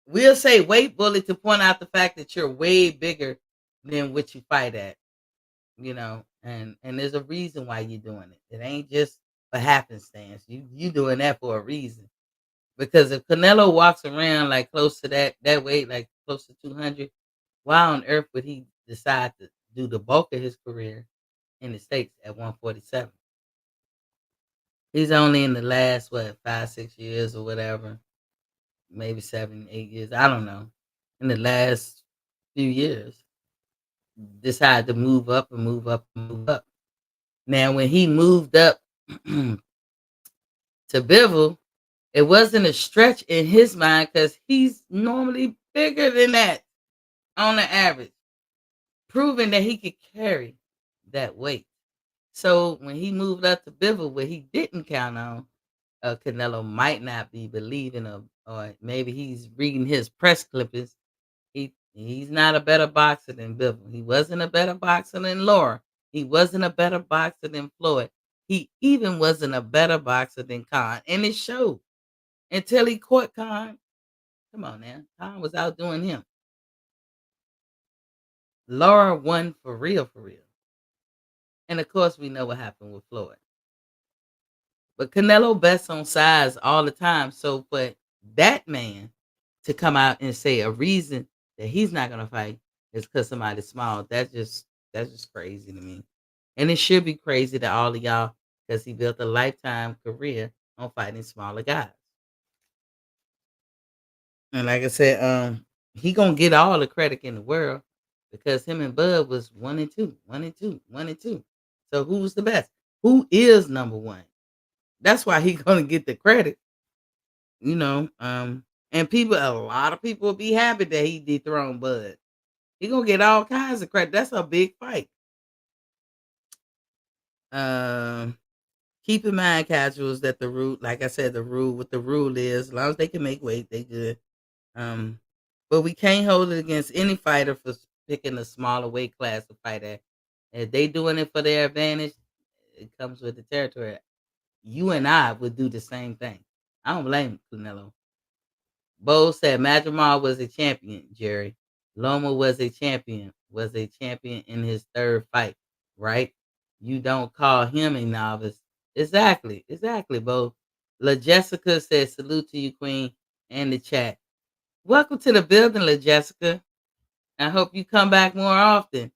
A: We'll say weight bully to point out the fact that you're way bigger than what you fight at, and there's a reason why you're doing it. It ain't just a happenstance. You doing that for a reason. Because if Canelo walks around like close to that weight, like close to 200, why on earth would he decide to do the bulk of his career in the States at 147? He's only in the last, 5, 6 years or whatever, maybe 7, 8 years, I don't know, in the last few years, decided to move up and move up and move up. Now, when he moved up to Bivol, it wasn't a stretch in his mind because he's normally bigger than that on the average, proving that he could carry that weight. So when he moved up to Bivol, where he didn't count on, Canelo might not be believing of, or maybe he's reading his press clippings. He's not a better boxer than Bivol. He wasn't a better boxer than Laura. He wasn't a better boxer than Floyd. He even wasn't a better boxer than Khan, and it showed until he caught Khan. Come on now, Khan was outdoing him. Laura won for real, for real. And of course, we know what happened with Floyd. But Canelo bets on size all the time. So for that man to come out and say a reason that he's not gonna fight is because somebody's small, that's just crazy to me. And it should be crazy to all of y'all because he built a lifetime career on fighting smaller guys. And like I said, he gonna get all the credit in the world because him and Bud was 1 and 2, 1 and 2, 1 and 2. So who's the best? Who is number one? That's why he gonna get the credit, you know. And a lot of people will be happy that he dethroned Bud. He gonna get all kinds of credit. That's a big fight. Um, keep in mind, casuals, that the rule, like I said, the rule is, as long as they can make weight, they good. Um, but we can't hold it against any fighter for picking a smaller weight class to fight at. If they doing it for their advantage, it comes with the territory. You and I would do the same thing. I don't blame Canelo. Bo said Madrimal was a champion, Jerry. Loma was a champion in his third fight, right? You don't call him a novice. Exactly, Bo. La Jessica said, salute to you, Queen, and the chat. Welcome to the building, La Jessica. I hope you come back more often.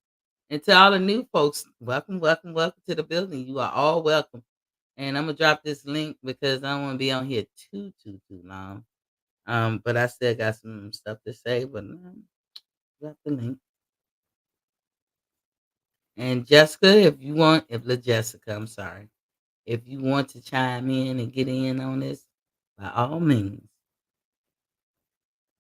A: And to all the new folks, welcome to the building. You are all welcome. And I'm gonna drop this link because I don't want to be on here too long. But I still got some stuff to say, but drop the link. And Jessica, if Jessica, I'm sorry, if you want to chime in and get in on this, by all means.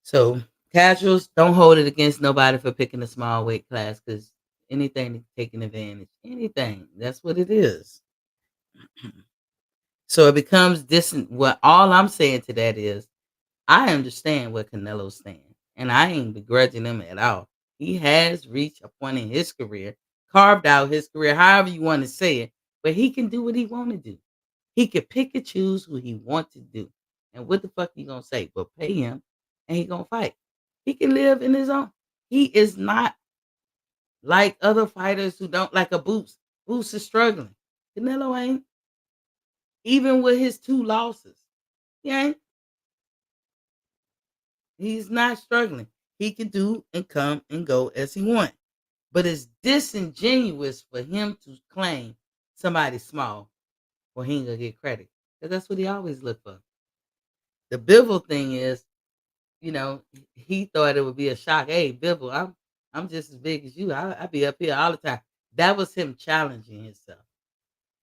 A: So casuals, don't hold it against nobody for picking a small weight class, because anything taking advantage, anything. That's what it is. So it becomes distant. What all I'm saying to that is, I understand where Canelo's standing, and I ain't begrudging him at all. He has reached a point in his career, carved out his career, however you want to say it, where he can do what he want to do. He can pick and choose who he want to do. And what the fuck you gonna say? But pay him, and he gonna fight. He can live in his own. He is not like other fighters who don't, like a Boots. Boots is struggling. Canelo ain't. Even with his 2 losses, he ain't. He's not struggling. He can do and come and go as he wants. But it's disingenuous for him to claim somebody small or he ain't gonna get credit. Because that's what he always look for. The Bivol thing is, he thought it would be a shock. Hey, Bivol, I'm just as big as you. I be up here all the time. That was him challenging himself.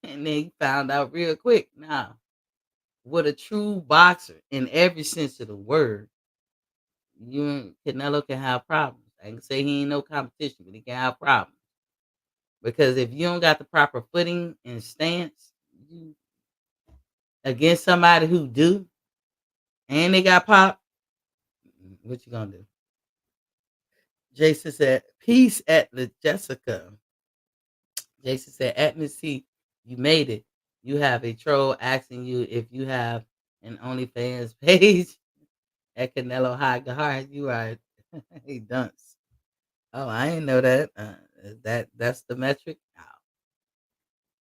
A: And then he found out real quick. Nah, what a true boxer in every sense of the word, you and Canelo can have problems. I can say he ain't no competition, but he can have problems. Because if you don't got the proper footing and stance, you, against somebody who do, and they got pop, what you gonna do? Jason said, peace at the Jessica. Jason said, at Miss C, you made it. You have a troll asking you if you have an OnlyFans page at Canelo High Guard. You are a dunce. Oh, I didn't know that. That's the metric.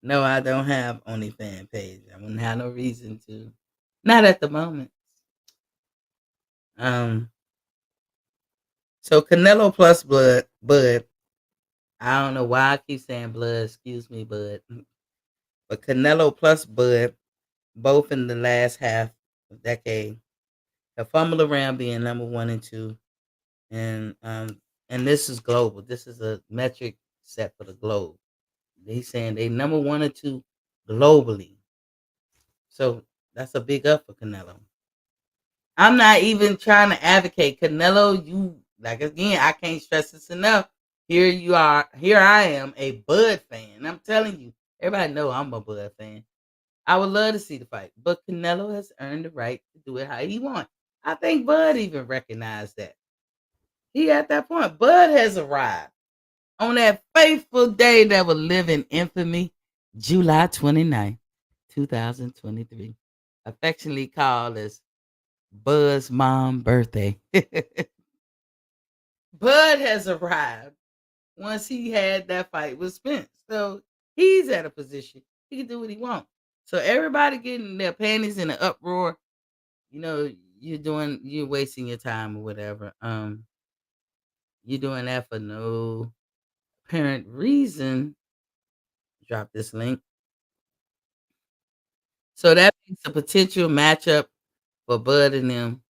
A: No, I don't have OnlyFans page. I wouldn't have no reason to. Not at the moment. Um. So Canelo plus Bud. I don't know why I keep saying blood. Excuse me, Bud. But Canelo plus Bud, both in the last half of decade, have fumbled around being number 1 and 2, and this is global. This is a metric set for the globe. They saying they number 1 or 2 globally. So that's a big up for Canelo. I'm not even trying to advocate Canelo. You, like, again, I can't stress this enough. Here you are. Here I am, a Bud fan. I'm telling you, everybody know I'm a Bud fan. I would love to see the fight, but Canelo has earned the right to do it how he wants. I think Bud even recognized that. He at that point. Bud has arrived on that faithful day that will live in infamy, July 29th, 2023, affectionately called as Bud's mom birthday. Bud has arrived once he had that fight with Spence. So he's at a position. He can do what he wants. So everybody getting their panties in an uproar, you're wasting your time or whatever. You're doing that for no apparent reason. Drop this link. So that makes a potential matchup for Bud and them,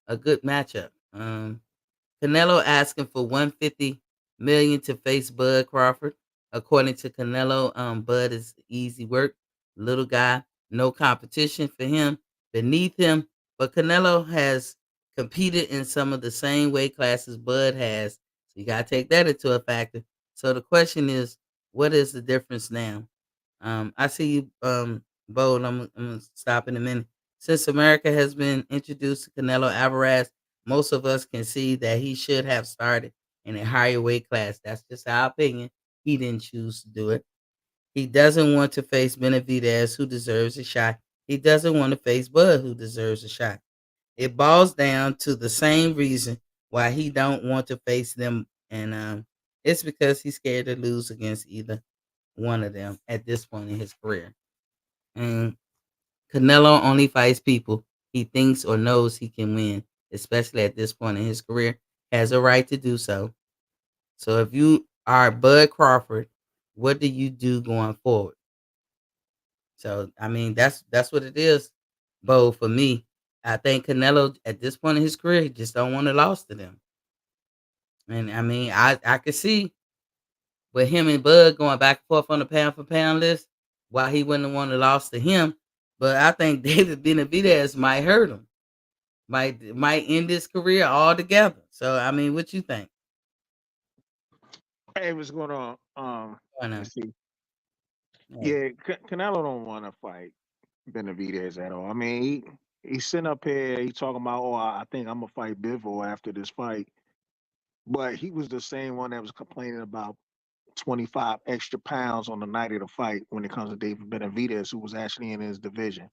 A: a good matchup. Canelo asking for 150 million to face Bud Crawford. According to Canelo, Bud is easy work. Little guy, no competition for him, beneath him. But Canelo has competed in some of the same weight classes Bud has You gotta take that into a factor. So the question is, what is the difference now? I see you, Bold. I'm gonna stop in a minute. Since America has been introduced to Canelo Alvarez, most of us can see that he should have started in a higher weight class. That's just our opinion. He didn't choose to do it. He doesn't want to face Benavidez, who deserves a shot. He doesn't want to face Bud, who deserves a shot. It boils down to the same reason why he don't want to face them, and it's because he's scared to lose against either one of them at this point in his career. And Canelo only fights people he thinks or knows he can win, especially at this point in his career. Has a right to do so. So if you are Bud Crawford, what do you do going forward? So I mean, that's what it is, Bo. For me, I think Canelo at this point in his career, he just don't want to lose to them. And I mean, I could see with him and Bud going back and forth on the pound for pound list, while he wouldn't want to lose to him. But I think David Benavidez might hurt him, might end his career altogether. So I mean, what you think?
C: Hey, what's going on?
A: I
C: Let me
A: know.
C: see.
A: Hey.
C: Yeah, Canelo don't want to fight Benavidez at all. I mean, he's sitting up here, he talking about, oh, I think I'm gonna fight Bivol after this fight. But he was the same one that was complaining about 25 extra pounds on the night of the fight when it comes to David Benavidez, who was actually in his division.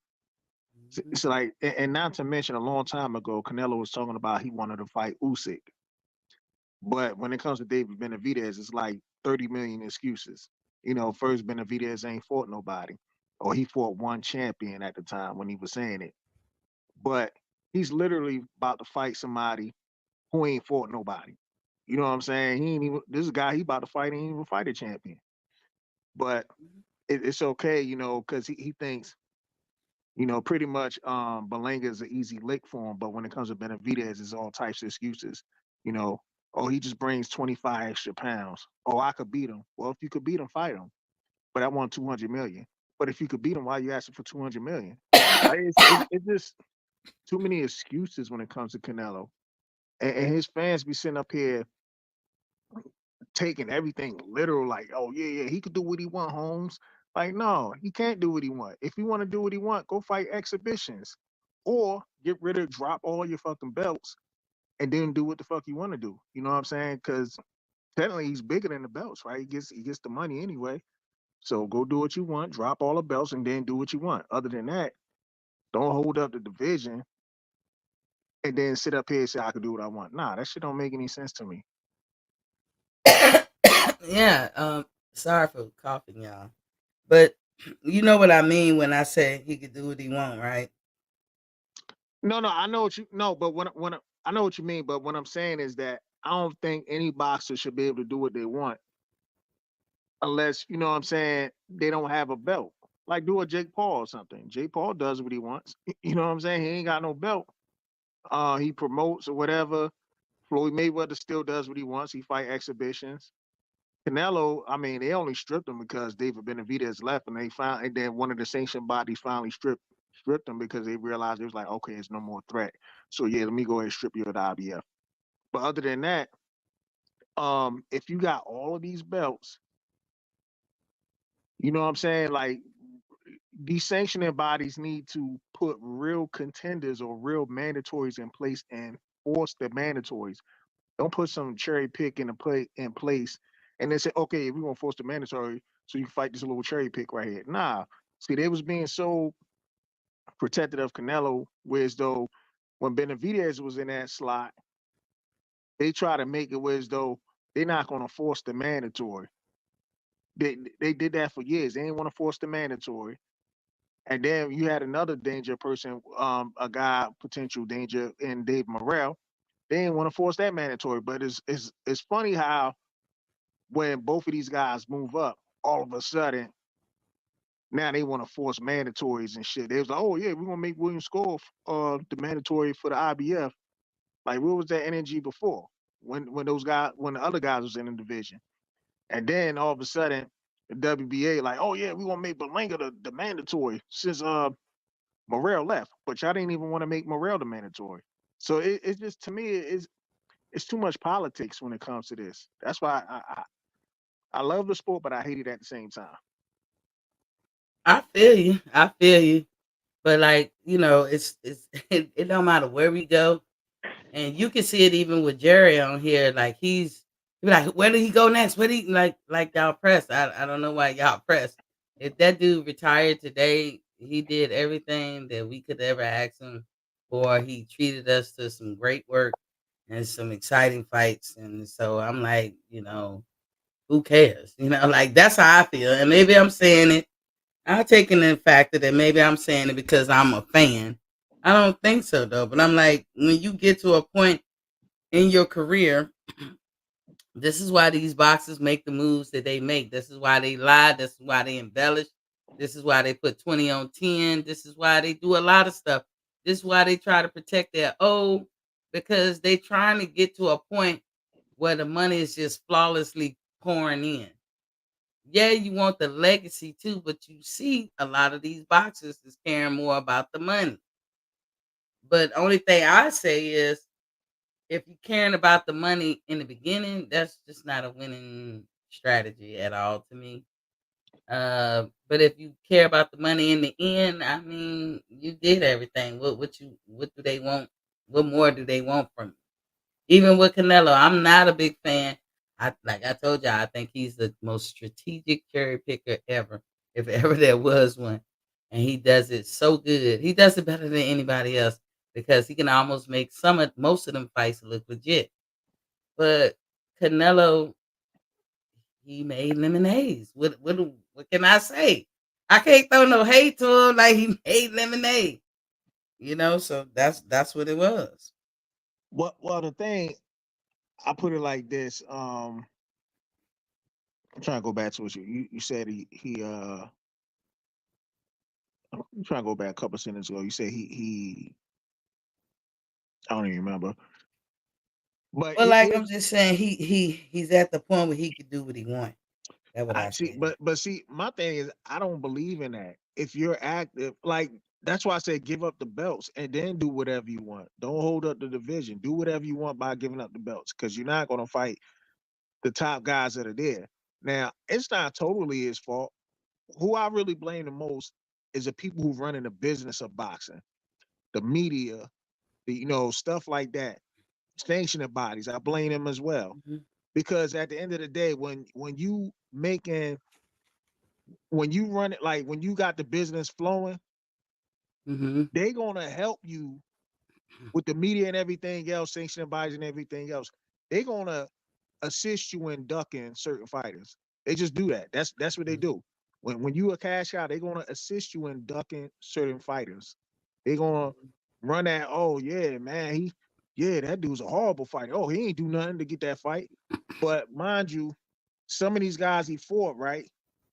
A: Mhm.
C: It's like, and not to mention, a long time ago, Canelo was talking about he wanted to fight Usyk. But when it comes to David Benavidez, it's like 30 million excuses. First Benavidez ain't fought nobody, or he fought one champion at the time when he was saying it. But he's literally about to fight somebody who ain't fought nobody. You know what I'm saying? He ain't even this guy he about to fight ain't even fight a champion. But it's okay, because he thinks, pretty much Belanga is an easy lick for him. But when it comes to Benavidez, it's all types of excuses. You know, oh, he just brings 25 extra pounds. Oh, I could beat him. Well, if you could beat him, fight him. But I want 200 million. But if you could beat him, why are you asking for 200 million? Like it's just too many excuses when it comes to Canelo. And his fans be sitting up here taking everything literal, like, oh yeah, he could do what he want, Holmes. Like, no, he can't do what he want. If you want to do what he want, go fight exhibitions. Or drop all your fucking belts and then do what the fuck you want to do. You know what I'm saying? Because technically he's bigger than the belts, right? He gets the money anyway. So go do what you want, drop all the belts, and then do what you want. Other than that, don't hold up the division and then sit up here and say I can do what I want. Nah, that shit don't make any sense to me.
A: Yeah. Sorry for coughing, y'all. But you know what I mean when I say he could do what he want, right?
C: No, I know what you no, but I know what you mean, but what I'm saying is that I don't think any boxer should be able to do what they want unless, you know what I'm saying, they don't have a belt. Like do a Jake Paul or something. Jake Paul does what he wants. You know what I'm saying? He ain't got no belt. He promotes or whatever. Floyd Mayweather still does what he wants. He fight exhibitions. Canelo, I mean, they only stripped him because David Benavidez left, and and then one of the sanctioned bodies finally stripped him because they realized it was like, okay, it's no more threat. So yeah, let me go ahead and strip you of the IBF. But other than that, if you got all of these belts, you know what I'm saying? Like these sanctioning bodies need to put real contenders or real mandatories in place and force the mandatories. Don't put some cherry pick in place and then say, okay, we're gonna force the mandatory so you can fight this little cherry pick right here. Nah. See, they was being so protected of Canelo, whereas though when Benavidez was in that slot, they try to make it whereas though they're not gonna force the mandatory. They did that for years. They didn't want to force the mandatory. And then you had another danger person, a guy potential danger in Dave Morrell. They didn't want to force that mandatory. But it's funny how when both of these guys move up, all of a sudden now they want to force mandatories and shit. They was like, oh yeah, we're gonna make William Score the mandatory for the IBF. Like, where was that energy before? When the other guys was in the division, and then all of a sudden the WBA like, oh yeah, we're gonna make Berlanga the mandatory since Morrell left, but y'all didn't even want to make Morrell the mandatory. So it's just to me, it's too much politics when it comes to this. That's why I love the sport, but I hate it at the same time.
A: I feel you. I feel you. But like, it's it don't matter where we go. And you can see it even with Jerry on here. Like he be like, where did he go next? Where did he like y'all pressed? I don't know why y'all pressed. If that dude retired today, he did everything that we could ever ask him for. He treated us to some great work and some exciting fights. And so I'm like, who cares? Like that's how I feel. And maybe I'm saying it. I'm taking the factor that maybe I'm saying it because I'm a fan. I don't think so though. But I'm like, when you get to a point in your career, this is why these boxers make the moves that they make. This is why they lie. This is why they embellish. This is why they put 20 on 10. This is why they do a lot of stuff. This is why they try to protect their O, because they trying to get to a point where the money is just flawlessly pouring in. Yeah, you want the legacy too, but you see a lot of these boxers is caring more about the money. But only thing I say is, if you caring about the money in the beginning, that's just not a winning strategy at all to me. But if you care about the money in the end, I mean, you did everything. What do they want? What more do they want from you? Even with Canelo, I'm not a big fan. Like I told you, I think he's the most strategic cherry picker ever, if ever there was one. And he does it so good. He does it better than anybody else because he can almost make most of them fights look legit. But Canelo, he made lemonades. What can I say? I can't throw no hate to him. Like he made lemonade. So that's what it was.
C: Well, the thing I put it like this. I'm trying to go back to what you said. I'm trying to go back a couple sentences ago. You said he I don't even remember. But
A: Well, like I'm just saying, he's at the point where he could do what he want. That's what
C: I
A: I
C: see,
A: said.
C: but see, my thing is I don't believe in that. If you're active, like that's why I said give up the belts and then do whatever you want. Don't hold up the division. Do whatever you want by giving up the belts because you're not going to fight the top guys that are there. Now, it's not totally his fault. Who I really blame the most is the people who run in the business of boxing, the media, stuff like that, sanctioning bodies. I blame them as well
A: Hmm.
C: because at the end of the day, when you run it, like when you got the business flowing,
A: Hmm.
C: they gonna help you with the media and everything else, sanctioning bodies and everything else. They gonna assist you in ducking certain fighters. They just do that. That's what they do. When you a cash out, they're gonna assist you in ducking certain fighters. They're gonna run that. Oh yeah, man, that dude's a horrible fighter. Oh, he ain't do nothing to get that fight. But mind you, some of these guys he fought, right?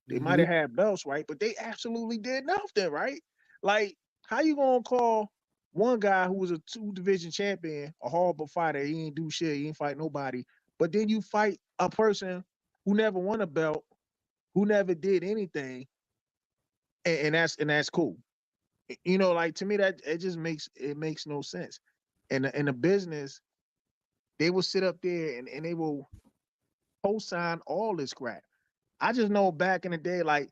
C: They might
A: Hmm.
C: have had belts, right? But they absolutely did nothing, right? Like, how you gonna call one guy who was a two division champion a horrible fighter? He ain't do shit. He ain't fight nobody. But then you fight a person who never won a belt, who never did anything, and that's cool. Like to me that it makes no sense. And in the business, they will sit up there and they will co-sign all this crap. I just know back in the day, like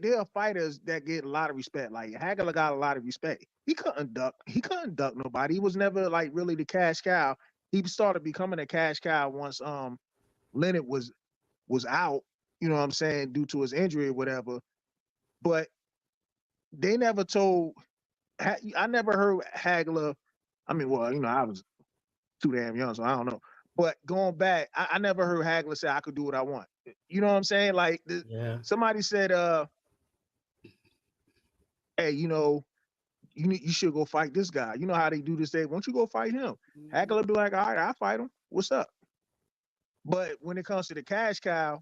C: there are fighters that get a lot of respect. Like Hagler got a lot of respect. He couldn't duck. He couldn't duck nobody. He was never like really the cash cow. He started becoming a cash cow once Leonard was out, you know what I'm saying, due to his injury or whatever. But they never told, I never heard Hagler. I mean, well, I was too damn young, so I don't know. But going back, I never heard Hagler say, I could do what I want. You know what I'm saying? Like,
A: Yeah.
C: somebody said, hey, you should go fight this guy. You know how they do this day. Why don't you go fight him?
A: Hmm.
C: Hagler be like, all right, I'll fight him. What's up? But when it comes to the cash cow,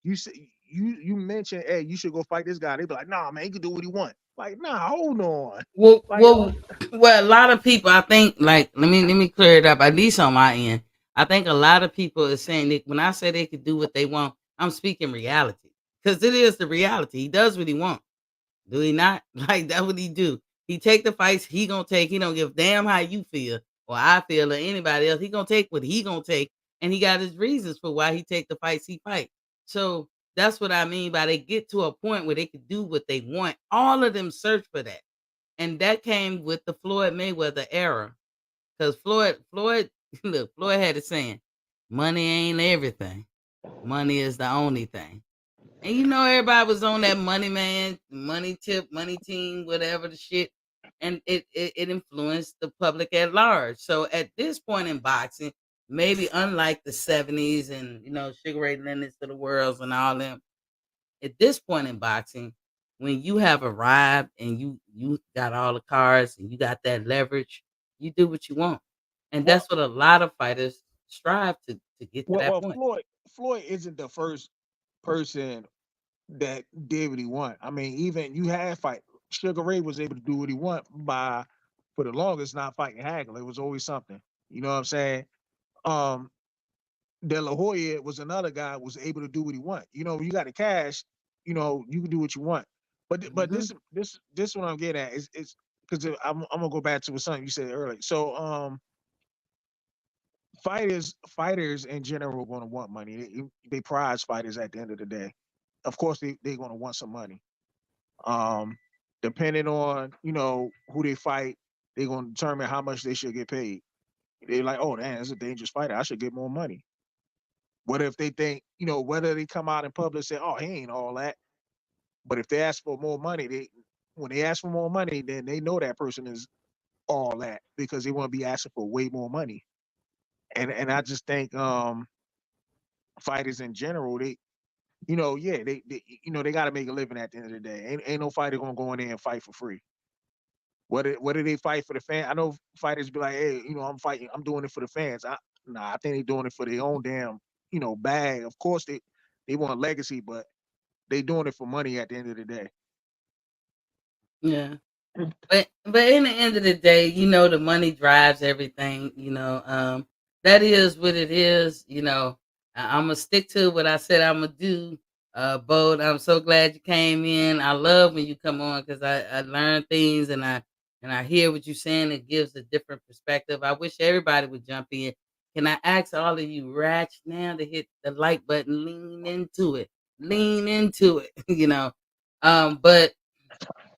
C: you say you mentioned, hey, you should go fight this guy. They be like, nah, man, he can do what he want. Like, nah, hold on.
A: Well,
C: Like,
A: well, well. A lot of people, I think, like, let me clear it up. At least on my end, I think a lot of people are saying that when I say they could do what they want, I'm speaking reality because it is the reality. He does what he wants. Do he not? Like that's what he do. He take the fights he gonna take. He don't give a damn how you feel. or I feel, or anybody else. He gonna take what he gonna take, and he got his reasons for why he take the fights he fight. So that's what I mean by they get to a point where they can do what they want. All of them search for that, and that came with the Floyd Mayweather era. Because Floyd, look, Floyd had it saying, "Money ain't everything. Money is the only thing." And everybody was on that money man, money tip, money team, whatever the shit. And it influenced the public at large. So at this point in boxing, maybe unlike the 70s and Sugar Ray Leonard's to the worlds and all them, at this point in boxing, when you have arrived and you got all the cards and you got that leverage, you do what you want. And
C: Well,
A: that's what a lot of fighters strive to get to
C: well,
A: that
C: well,
A: point.
C: Floyd isn't the first person that did what he want. I mean, even you had fight. Sugar Ray was able to do what he want by for the longest not fighting Hagler. It was always something. You know what I'm saying? Um, De La Hoya was another guy who was able to do what he want. You got the cash, you can do what you want. But
A: Hmm.
C: this what I'm getting at is because I'm gonna go back to something you said earlier. So fighters in general are gonna want money. They prize fighters at the end of the day. Of course they're gonna want some money. Um, Depending on who they fight, they're gonna determine how much they should get paid. They're like, oh damn, it's a dangerous fighter. I should get more money. What if they think, whether they come out in public and say, oh, he ain't all that. But if they ask for more money, when they ask for more money, then they know that person is all that because they want to be asking for way more money. And I just think fighters in general, yeah, they got to make a living at the end of the day. Ain't no fighter gonna go in there and fight for free. What do they fight for the fan? I know fighters be like, hey, I'm fighting, I'm doing it for the fans. Nah, I think they're doing it for their own damn, bag. Of course they want legacy, but they doing it for money at the end of the day.
A: Yeah. But in the end of the day, the money drives everything. That is what it is. I'm gonna stick to what I said I'm gonna do. Bo, I'm so glad you came in. I love when you come on because I learn things and I hear what you're saying. It gives a different perspective. I wish everybody would jump in. Can I ask all of you rats now to hit the like button? Lean into it. But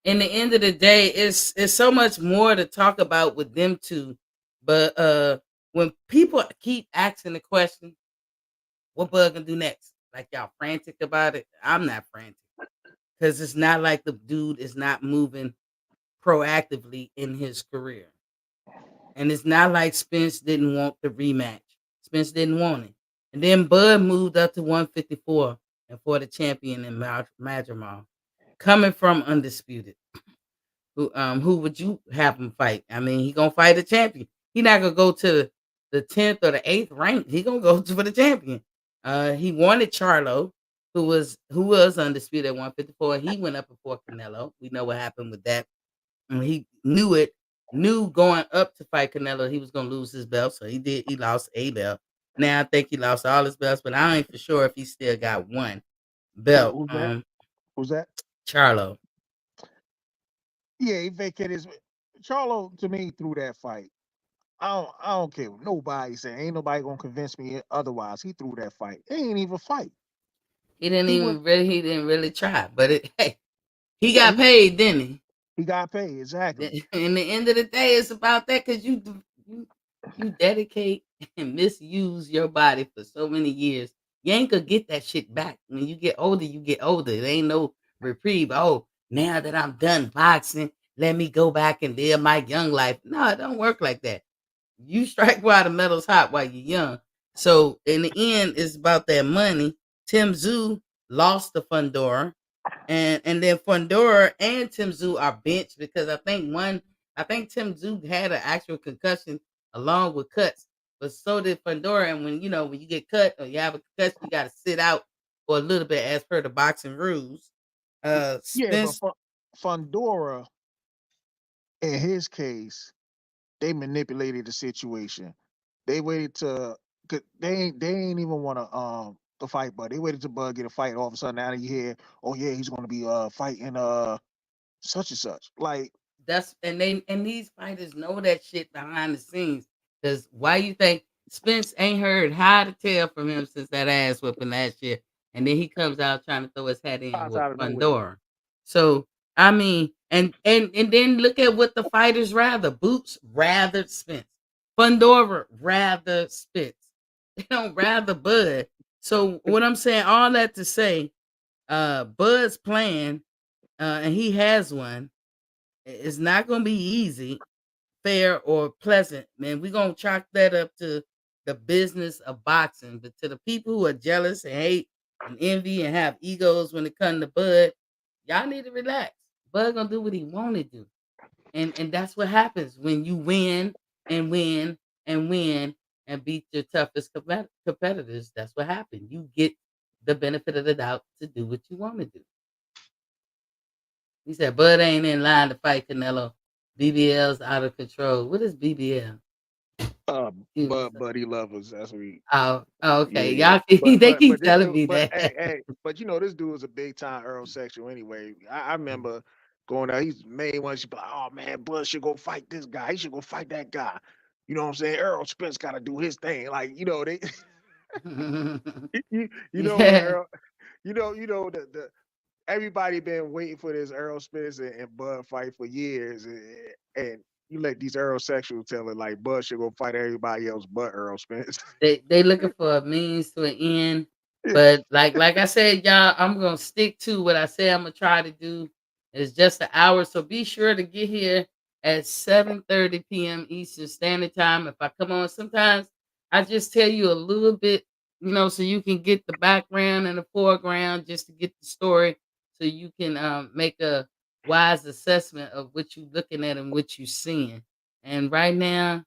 A: in the end of the day, it's so much more to talk about with them two. But when people keep asking the question, what Bud gonna do next? Like y'all frantic about it. I'm not frantic because it's not like the dude is not moving proactively in his career. And it's not like Spence didn't want the rematch. Spence didn't want it. And then Bud moved up to 154 and for the champion in Madrimal, coming from undisputed. Who would you have him fight? I mean, he gonna fight a champion. He not gonna go to the 10th or the 8th rank. He gonna go for the champion. He wanted Charlo, who was undisputed at 154. He went up before Canelo. We know what happened with that. And he knew going up to fight Canelo, he was gonna lose his belt. So he did. He lost a belt. Now I think he lost all his belts, but I ain't for sure if he still got one belt.
C: Who's that? Who's that?
A: Charlo.
C: Yeah, he vacated his. Charlo to me through that fight. I don't care what nobody say. Ain't nobody gonna convince me otherwise. He threw that fight. It ain't even fight. He went.
A: He didn't really try, but hey, he
C: Yeah,
A: got paid, didn't he?
C: he got paid exactly.
A: In the end of the day, it's about that because you dedicate and misuse your body for so many years. You ain't gonna get that shit back. When you get older, you get older. There ain't no reprieve. Oh, now that I'm done boxing, let me go back and live my young life. No, it don't work like that. You strike while the metal's hot while you're young. So in the end, it's about that money. Tim Zoo lost to Fundora, and then Fundora and Tim Zoo are benched because I think Tim Zoo had an actual concussion along with cuts, but so did Fundora. And when you get cut or you have a concussion, you got to sit out for a little bit as per the boxing rules.
C: Yeah, but
A: Spence,
C: Fundora, in his case, they manipulated the situation. They waited to. 'Cause they ain't even want to fight Bud. They waited to Bud get a fight. All of a sudden, now you hear, oh yeah, he's gonna be fighting such and such. Like
A: that's and these fighters know that shit behind the scenes. Because why you think Spence ain't heard how to tell from him since that ass whipping last year, and then he comes out trying to throw his hat in
C: Pops
A: with
C: out of nowhere.
A: Fundora. So I mean, and then look at what the fighters rather. Boots rather Spence. Fundora rather Spence. They don't rather Bud. So what I'm saying, all that to say, Bud's plan, and he has one, it's not gonna be easy, fair, or pleasant, man. We're gonna chalk that up to the business of boxing. But to the people who are jealous and hate and envy and have egos when it comes to Bud, y'all need to relax. Bud gonna do what he wanna do. And that's what happens when you win and win and win and beat your toughest competitors. That's what happens. You get the benefit of the doubt to do what you want to do. He said Bud ain't in line to fight Canelo. BBL's out of control. What is BBL?
C: Buddy lovers. That's what we.
A: Oh,
C: Yeah,
A: okay.
C: yeah.
A: Y'all they keep
C: This
A: telling
C: dude,
A: me
C: but
A: that.
C: hey, but you know this dude was a big time Earl sexual anyway. I remember going out. He's the main one. She's like, oh man, Bud should go fight this guy. He should go fight that guy. You know what I'm saying? Errol Spence got to do his thing. Like they, you know when
A: Yeah.
C: Errol, the everybody been waiting for this Errol Spence and Bud fight for years, and you let these Earl sexuals tell it like Bud should go fight everybody else but Errol Spence.
A: They looking for a means to an end. But like I said, y'all, I'm gonna stick to what I say I'm gonna try to do. It's just an hour. So be sure to get here at 7:30 p.m. Eastern Standard Time. If I come on, sometimes I just tell you a little bit, so you can get the background and the foreground just to get the story so you can make a wise assessment of what you're looking at and what you're seeing. And right now,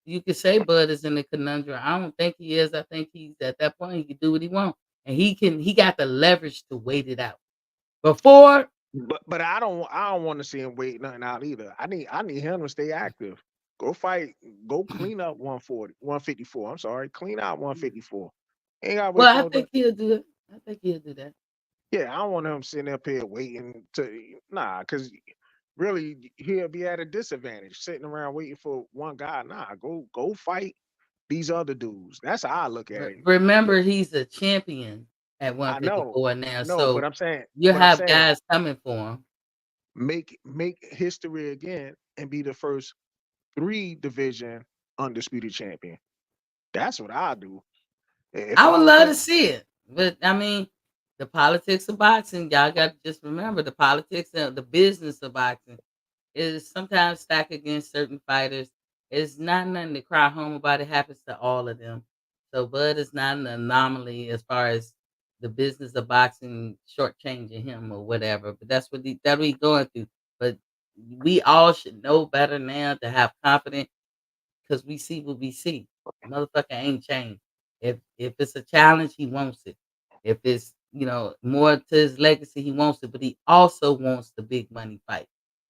A: you could say Bud is in a conundrum. I don't think he is. I think he's at that point he can do what he wants. And he got the leverage to wait it out. Before
C: But I don't want to see him wait nothing out either. I need him to stay active. Go fight. Go clean up 140, 154. I'm sorry, clean out 154. Ain't gotta wait
A: well,
C: for
A: I
C: no.
A: think he'll do it. I think he'll do that.
C: Yeah, I don't want him sitting up here waiting to because really he'll be at a disadvantage sitting around waiting for one guy. Nah, go fight these other dudes. That's how I look at it.
A: Remember, he's a champion at
C: I know,
A: 154 now.
C: no, but
A: So
C: I'm saying,
A: you have guys coming for him.
C: make history again and be the first 3 division undisputed champion. That's what I do. If
A: I
C: I
A: would
C: was
A: love
C: him,
A: to see it. But I mean, the politics of boxing, y'all got to just remember the politics of the business of boxing is sometimes stacked against certain fighters. It's not nothing to cry home about. It happens to all of them. So Bud is not an anomaly as far as the business of boxing shortchanging him or whatever. But that's what he's going through. But we all should know better now to have confidence because we see what we see. Motherfucker ain't changed. If it's a challenge, he wants it. If it's more to his legacy, he wants it. But he also wants the big money fight.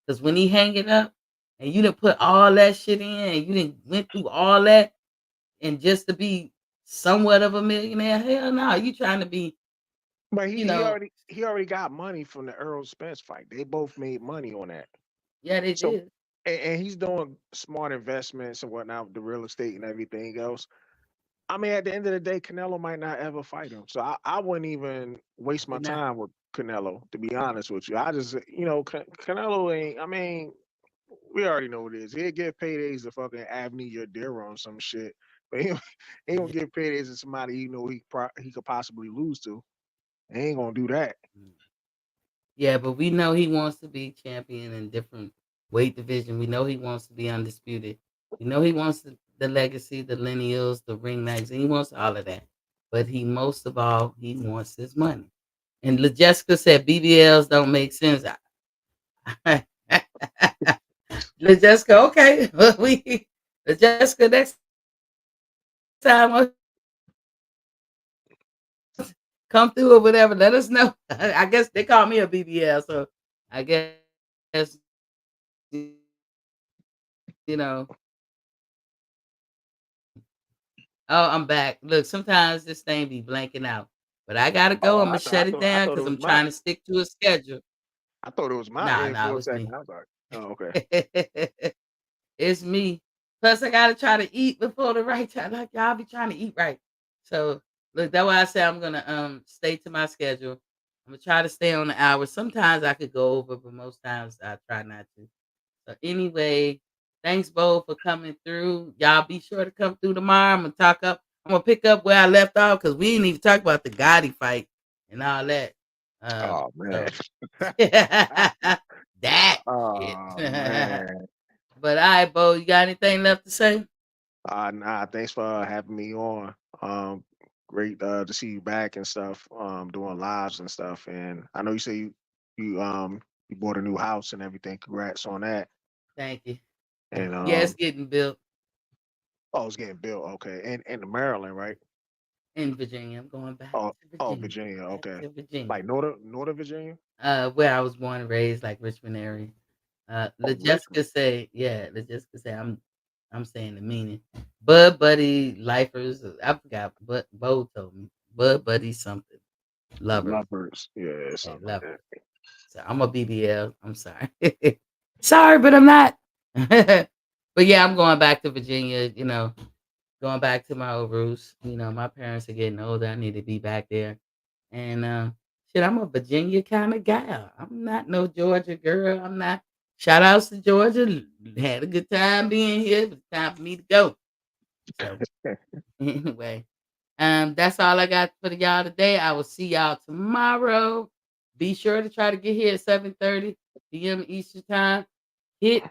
A: Because when he hang it up, and you didn't put all that shit in, and you didn't went through all that, and just to be somewhat of a millionaire, hell no, you trying to be,
C: but
A: you
C: he
A: know,
C: already got money from the Errol Spence fight. They both made money on that.
A: yeah, they
C: So
A: did.
C: and he's doing smart investments and whatnot with the real estate and everything else. I mean, at the end of the day, Canelo might not ever fight him. So I wouldn't even waste my
A: But now,
C: time with Canelo, to be honest with you. I just, Canelo ain't, I mean, we already know what it is. He'll get paydays to fucking Abney your deer on some shit. But he don't get paydays to somebody he could possibly lose to. He ain't gonna do that.
A: yeah, but we know he wants to be champion in different weight division. We know he wants to be undisputed. We know he wants the legacy, the lineals, the ring magazine. He wants all of that. But he most of all, he wants his money. And Jessica said BBLs don't make sense. Jessica, okay. we Jessica, next time come through or whatever, let us know. I guess they call me a BBL, so I guess you know. Oh, I'm back. Look, sometimes this thing be blanking out, but I gotta go.
C: Oh,
A: I'm gonna shut it
C: I
A: down
C: thought it
A: because
C: was
A: I'm
C: my
A: trying to stick to a schedule.
C: I thought it was my
A: Nah,
C: end
A: nah, it
C: for a
A: was
C: second.
A: me.
C: I was like, oh, okay.
A: It's me. Plus, I gotta try to eat before the right time. Like y'all be trying to eat right. So look, that's why I say I'm gonna stay to my schedule. I'm gonna try to stay on the hour. Sometimes I could go over, but most times I try not to. So anyway, thanks Bo for coming through. Y'all be sure to come through tomorrow. I'm gonna pick up where I left off because we didn't even talk about the Gotti fight and all that.
C: Oh man.
A: So that shit.
C: Oh man.
A: But all right, Bo, you got anything left to say?
C: Nah, thanks for having me on. Great to see you back and stuff, doing lives and stuff. And I know you say you bought a new house and everything. Congrats on that.
A: Thank you.
C: And
A: Yeah, it's getting built
C: oh, it's getting built. Okay. And Maryland, right?
A: in Virginia. I'm going back
C: Oh,
A: to
C: oh,
A: Virginia.
C: Virginia.
A: Back
C: Okay.
A: to Virginia.
C: Like Northern Virginia?
A: Where I was born and raised, like Richmond area.
C: Oh, Richmond.
A: LaJessica say, yeah, LaJessica say I'm saying the meaning. Bud Buddy Lifers. I forgot, but Bo told me. Bud Buddy something. Lovers.
C: Lovebirds. Yeah,
A: Hey,
C: something like
A: lovers.
C: that.
A: So I'm a BBL. I'm sorry. Sorry, but I'm not. But yeah, I'm going back to Virginia, going back to my old roots. My parents are getting older. I need to be back there. And shit, I'm a Virginia kind of guy. I'm not no Georgia girl. I'm not. Shout outs to Georgia. Had a good time being here. It's time for me to go. So anyway, that's all I got for y'all today. I will see y'all tomorrow. Be sure to try to get here at 7:30 p.m. Eastern time. Hit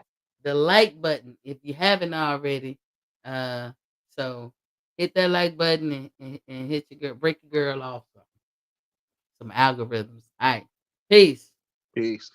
A: the like button if you haven't already. So hit that like button and hit your girl, break your girl off some algorithms. All right. Peace.
C: Peace.